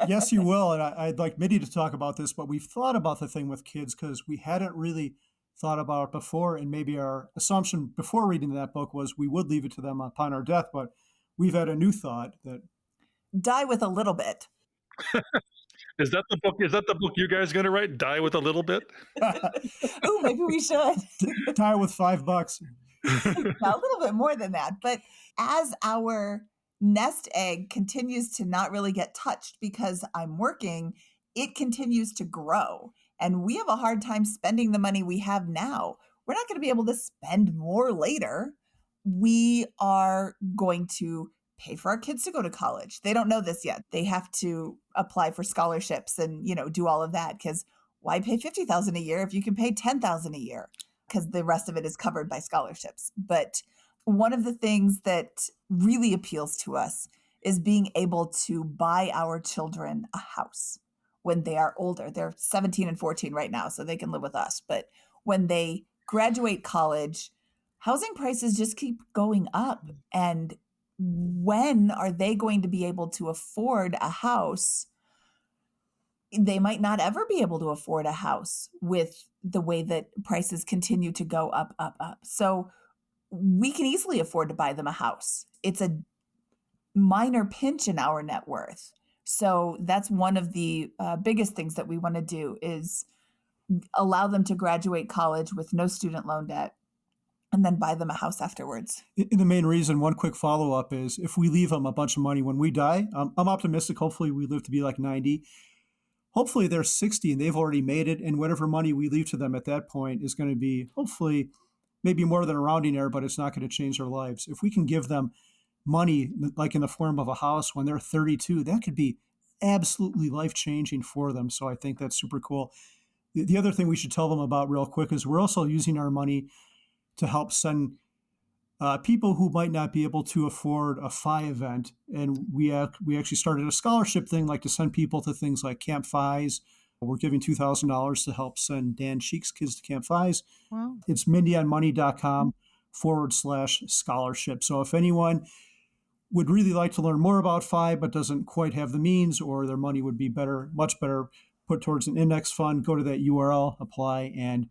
Yes, you will. And I'd like Mindy to talk about this, but we've thought about the thing with kids because we hadn't really thought about it before. And maybe our assumption before reading that book was we would leave it to them upon our death. But we've had a new thought that Die with a little bit. Is that the book? Is that the book you guys going to write? Die with a little bit? Oh, maybe we should. Die with $5. A little bit more than that. But as our nest egg continues to not really get touched because I'm working, it continues to grow. And we have a hard time spending the money we have now. We're not going to be able to spend more later. We are going to pay for our kids to go to college. They don't know this yet. They have to apply for scholarships and, do all of that, because why pay $50,000 a year if you can pay $10,000 a year? Because the rest of it is covered by scholarships. But one of the things that really appeals to us is being able to buy our children a house when they are older. They're 17 and 14 right now, so they can live with us. But when they graduate college, housing prices just keep going up. And when are they going to be able to afford a house? They might not ever be able to afford a house with the way that prices continue to go up, up, up. So we can easily afford to buy them a house. It's a minor pinch in our net worth. So that's one of the biggest things that we want to do is allow them to graduate college with no student loan debt, and then buy them a house afterwards. The main reason, one quick follow-up, is if we leave them a bunch of money when we die, I'm optimistic. Hopefully we live to be like 90. Hopefully they're 60 and they've already made it. And whatever money we leave to them at that point is going to be hopefully maybe more than a rounding error, but it's not going to change their lives. If we can give them money, like in the form of a house when they're 32, that could be absolutely life-changing for them. So I think that's super cool. The other thing we should tell them about real quick is we're also using our money to help send people who might not be able to afford a FI event. And we actually started a scholarship thing, like to send people to things like CUtFIs, We're giving $2,000 to help send Dan Cheek's kids to Camp FIs. Wow. It's mindyonmoney.com/scholarship. So if anyone would really like to learn more about FI but doesn't quite have the means, or their money would be much better put towards an index fund, go to that URL, apply, and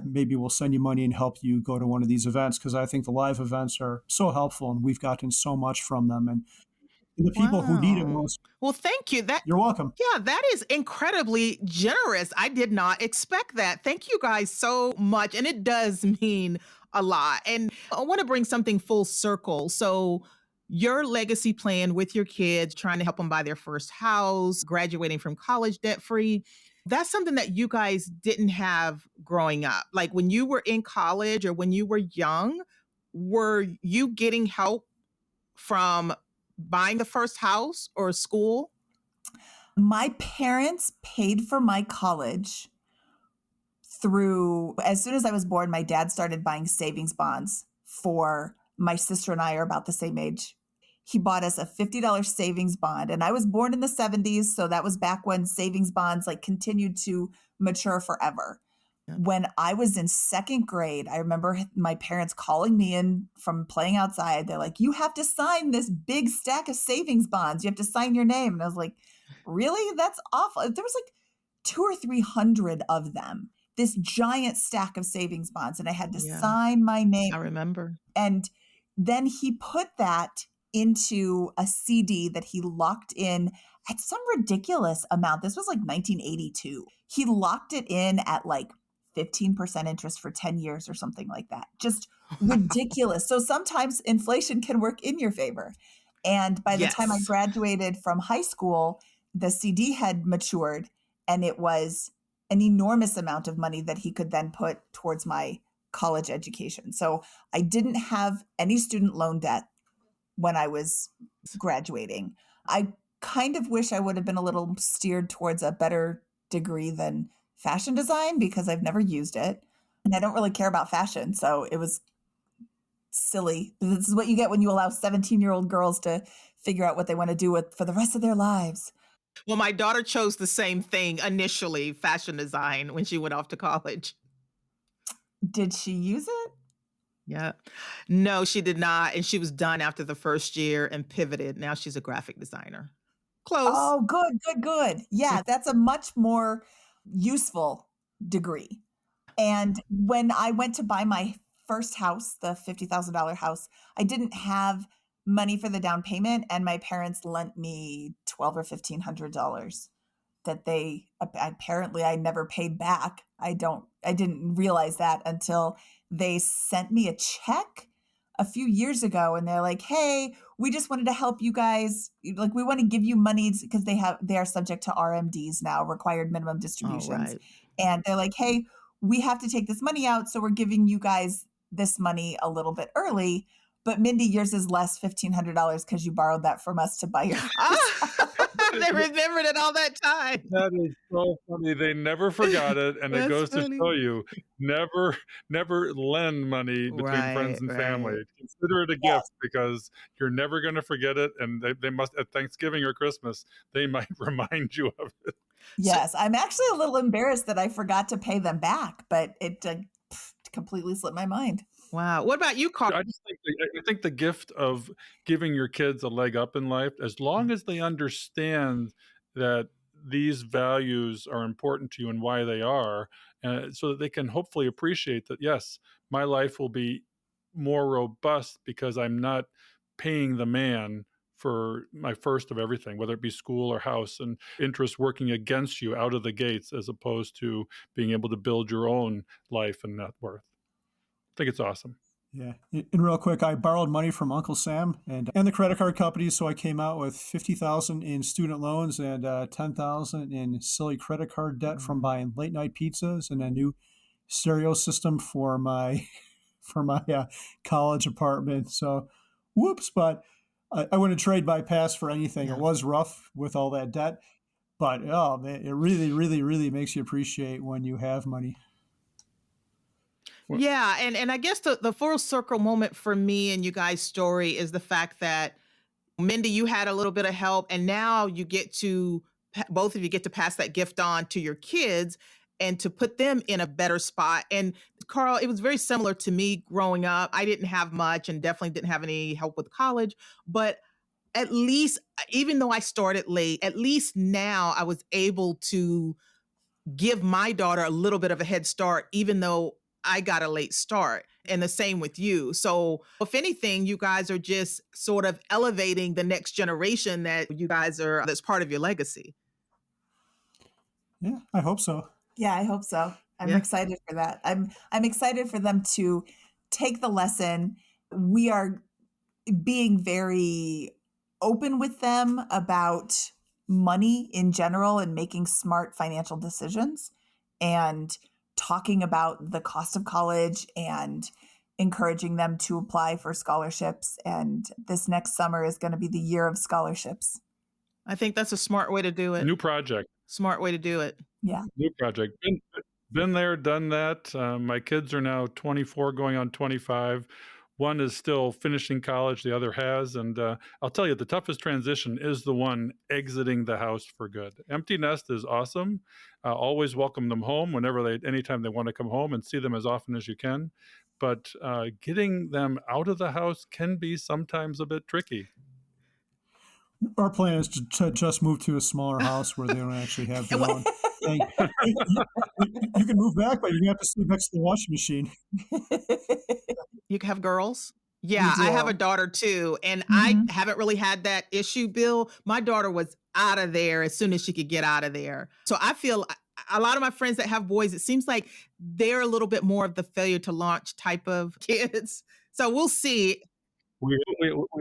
maybe we'll send you money and help you go to one of these events, because I think the live events are so helpful and we've gotten so much from them. And the people who need it Wow. most, Well, thank you. you're welcome. Yeah, that is incredibly generous. I did not expect that. Thank you guys so much. And it does mean a lot. And I want to bring something full circle. So, your legacy plan with your kids, trying to help them buy their first house, graduating from college debt free, that's something that you guys didn't have growing up. Like when you were in college or when you were young, were you getting help from buying the first house or school? My parents paid for my college through, as soon as I was born, my dad started buying savings bonds for my sister and I are about the same age. He bought us a $50 savings bond, and I was born in the 70s. So that was back when savings bonds like continued to mature forever. Yeah. When I was in second grade, I remember my parents calling me in from playing outside. They're like, you have to sign this big stack of savings bonds. You have to sign your name. And I was like, really? That's awful. There was like 200 or 300 of them, this giant stack of savings bonds. And I had to Yeah. sign my name. I remember. And then he put that into a CD that he locked in at some ridiculous amount. This was like 1982. He locked it in at like 15% interest for 10 years or something like that. Just ridiculous. So sometimes inflation can work in your favor. And by the time I Yes. graduated from high school, the CD had matured, and it was an enormous amount of money that he could then put towards my college education. So I didn't have any student loan debt when I was graduating. I kind of wish I would have been a little steered towards a better degree than fashion design, because I've never used it and I don't really care about fashion. So it was silly. This is what you get when you allow 17-year-old girls to figure out what they want to do with for the rest of their lives. Well, my daughter chose the same thing initially, fashion design, when she went off to college. Did she use it? Yeah. No, she did not. And she was done after the first year and pivoted. Now she's a graphic designer. Close. Oh, good. Yeah, that's a much more useful degree. And when I went to buy my first house, the $50,000 house, I didn't have money for the down payment, and my parents lent me $1,200 or $1,500 that they apparently I never paid back. I didn't realize that until they sent me a check a few years ago, and they're like, hey, we just wanted to help you guys. Like, we want to give you money because they are subject to RMDs now, required minimum Oh, distributions. right. And they're like, hey, we have to take this money out, so we're giving you guys this money a little bit early. But Mindy, yours is less, $1,500, because you borrowed that from us to buy your house. They remembered it all that time. That is so funny. They never forgot it, and it That's goes to funny. show you never lend money between friends and family. Right. Consider it a Yes. gift, because you're never going to forget it, and they must at Thanksgiving or Christmas they might remind you of it. Yes, I'm actually a little embarrassed that I forgot to pay them back, but it completely slipped my mind. Wow. What about you, Carl? I think the gift of giving your kids a leg up in life, as long as they understand that these values are important to you and why they are, so that they can hopefully appreciate that, yes, my life will be more robust because I'm not paying the man for my first of everything, whether it be school or house, and interest working against you out of the gates, as opposed to being able to build your own life and net worth. I think it's awesome. Yeah. And real quick, I borrowed money from Uncle Sam and the credit card companies, so I came out with $50,000 in student loans and $10,000 in silly credit card debt from buying late night pizzas and a new stereo system for my college apartment. So, whoops! But I wouldn't trade my past for anything. Yeah. It was rough with all that debt, but oh man, it really, really, really makes you appreciate when you have money. Yeah, and I guess the full circle moment for me and you guys' story is the fact that, Mindy, you had a little bit of help, and now you get to both of you get to pass that gift on to your kids and to put them in a better spot. And Carl, it was very similar to me growing up. I didn't have much and definitely didn't have any help with college, but at least, even though I started late, at least now I was able to give my daughter a little bit of a head start, even though I got a late start. And the same with you. So if anything, you guys are just sort of elevating the next generation that's part of your legacy. Yeah, I hope so. Yeah, I hope so. I'm excited for that. I'm excited for them to take the lesson. We are being very open with them about money in general and making smart financial decisions and talking about the cost of college and encouraging them to apply for scholarships. And this next summer is going to be the year of scholarships. I think that's a smart way to do it. New project. Smart way to do it. Yeah. New project. Been there, done that. My kids are now 24 going on 25. One is still finishing college, the other has. And I'll tell you, the toughest transition is the one exiting the house for good. Empty nest is awesome. Always welcome them home anytime they want to come home, and see them as often as you can. But getting them out of the house can be sometimes a bit tricky. Our plan is to just move to a smaller house where they don't actually have their own thing. You can move back, but you have to sleep next to the washing machine. You have girls? Yeah, I have a daughter too. And I haven't really had that issue, Bill. My daughter was out of there as soon as she could get out of there. So I feel a lot of my friends that have boys, it seems like they're a little bit more of the failure to launch type of kids. So we'll see. We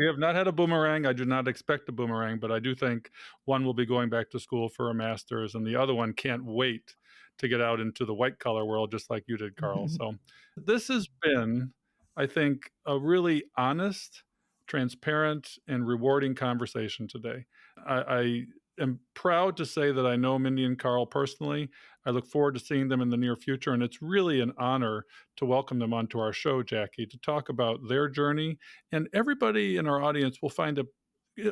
have not had a boomerang. I do not expect a boomerang, but I do think one will be going back to school for a master's, and the other one can't wait to get out into the white collar world, just like you did, Carl. So this has been, I think, a really honest, transparent, and rewarding conversation today. I am proud to say that I know Mindy and Carl personally. I look forward to seeing them in the near future, and it's really an honor to welcome them onto our show, Jackie, to talk about their journey. And everybody in our audience will find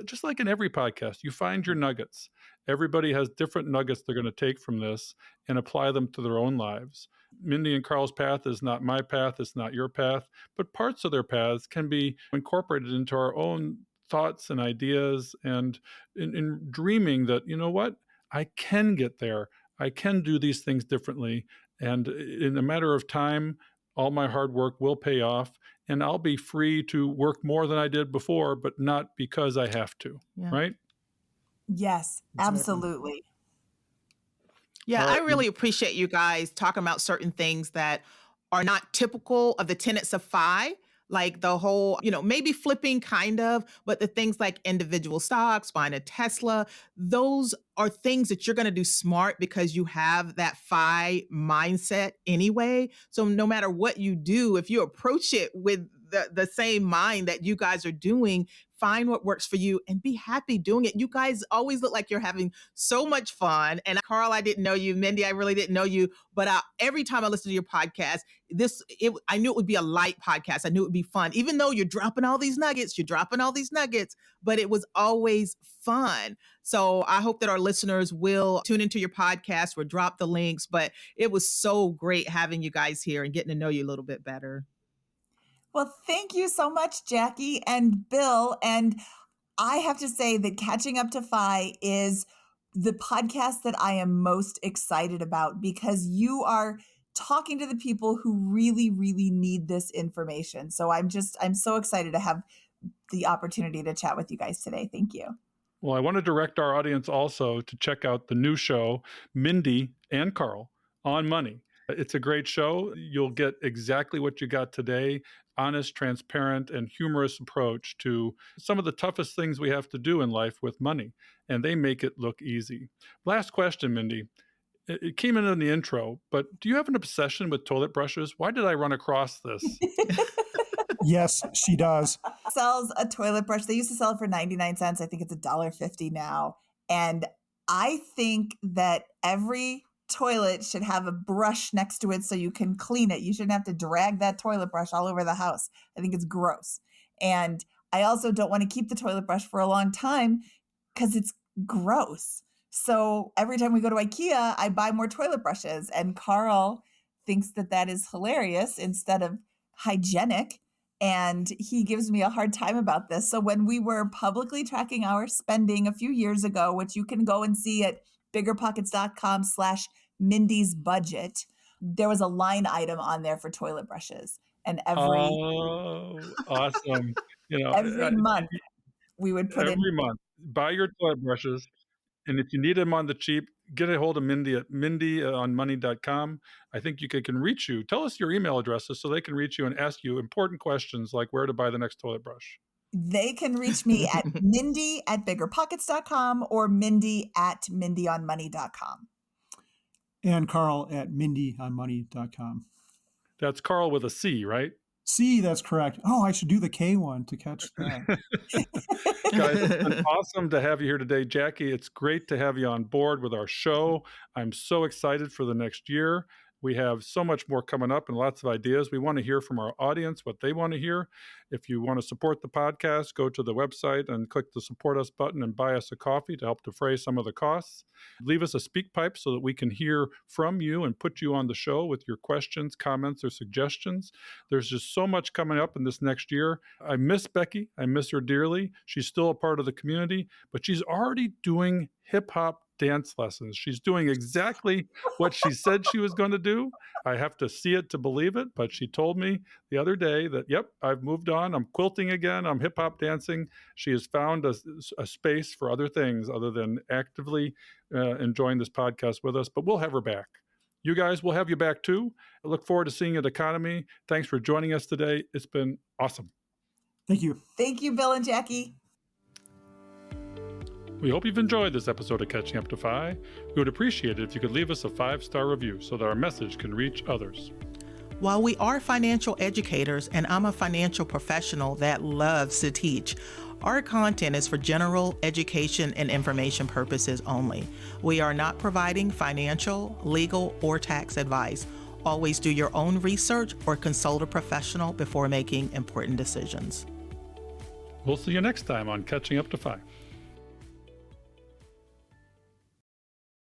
just like in every podcast, you find your nuggets. Everybody has different nuggets they're going to take from this and apply them to their own lives. Mindy and Carl's path is not my path, it's not your path, but parts of their paths can be incorporated into our own thoughts and ideas, and in dreaming that, you know what, I can get there. I can do these things differently. And in a matter of time, all my hard work will pay off, and I'll be free to work more than I did before, but not because I have to, right? Yes, absolutely. Yeah, I really appreciate you guys talking about certain things that are not typical of the tenets of FI, like the whole, maybe flipping kind of, but the things like individual stocks, buying a Tesla, those are things that you're going to do smart because you have that FI mindset anyway. So no matter what you do, if you approach it with the same mind that you guys are doing, find what works for you and be happy doing it. You guys always look like you're having so much fun. And Carl, I didn't know you. Mindy, I really didn't know you. But every time I listen to your podcast, I knew it would be a light podcast. I knew it would be fun. Even though you're dropping all these nuggets, but it was always fun. So I hope that our listeners will tune into your podcast. We'll drop the links. But it was so great having you guys here and getting to know you a little bit better. Well, thank you so much, Jackie and Bill. And I have to say that Catching Up to FI is the podcast that I am most excited about because you are talking to the people who really, really need this information. So I'm so excited to have the opportunity to chat with you guys today. Thank you. Well, I want to direct our audience also to check out the new show, Mindy and Carl on Money. It's a great show. You'll get exactly what you got today. Honest, transparent, and humorous approach to some of the toughest things we have to do in life with money, and they make it look easy. Last question, Mindy. It came in the intro, but do you have an obsession with toilet brushes? Why did I run across this? Yes, she does. Sells a toilet brush. They used to sell it for 99 cents. I think it's $1.50 now. And I think that every toilet should have a brush next to it so you can clean it. You shouldn't have to drag that toilet brush all over the house. I think it's gross. And I also don't want to keep the toilet brush for a long time because it's gross. So every time we go to IKEA, I buy more toilet brushes, and Carl thinks that that is hilarious instead of hygienic. And he gives me a hard time about this. So when we were publicly tracking our spending a few years ago, which you can go and see at biggerpockets.com/Mindy's budget, there was a line item on there for toilet brushes. And Oh, awesome. every month we would put in. Every month, buy your toilet brushes. And if you need them on the cheap, get a hold of Mindy at mindyonmoney.com. I think you can reach you. Tell us your email addresses so they can reach you and ask you important questions like where to buy the next toilet brush. They can reach me at mindy@biggerpockets.com or mindy@mindyonmoney.com. And Carl at mindyonmoney.com. That's Carl with a C, right? C, that's correct. Oh, I should do the K one to catch that. Guys, it's been awesome to have you here today. Jackie, it's great to have you on board with our show. I'm so excited for the next year. We have so much more coming up and lots of ideas. We want to hear from our audience what they want to hear. If you want to support the podcast, go to the website and click the support us button and buy us a coffee to help defray some of the costs. Leave us a speak pipe so that we can hear from you and put you on the show with your questions, comments, or suggestions. There's just so much coming up in this next year. I miss Becky. I miss her dearly. She's still a part of the community, but she's already doing hip-hop dance lessons. She's doing exactly what she said she was going to do. I have to see it to believe it, but she told me the other day that, yep, I've moved on. I'm quilting again. I'm hip-hop dancing. She has found a space for other things other than actively enjoying this podcast with us, but we'll have her back. You guys, we'll have you back too. I look forward to seeing you at Economy. Thanks for joining us today. It's been awesome. Thank you. Thank you, Bill and Jackie. We hope you've enjoyed this episode of Catching Up to FI. We would appreciate it if you could leave us a 5-star review so that our message can reach others. While we are financial educators, and I'm a financial professional that loves to teach, our content is for general education and information purposes only. We are not providing financial, legal, or tax advice. Always do your own research or consult a professional before making important decisions. We'll see you next time on Catching Up to FI.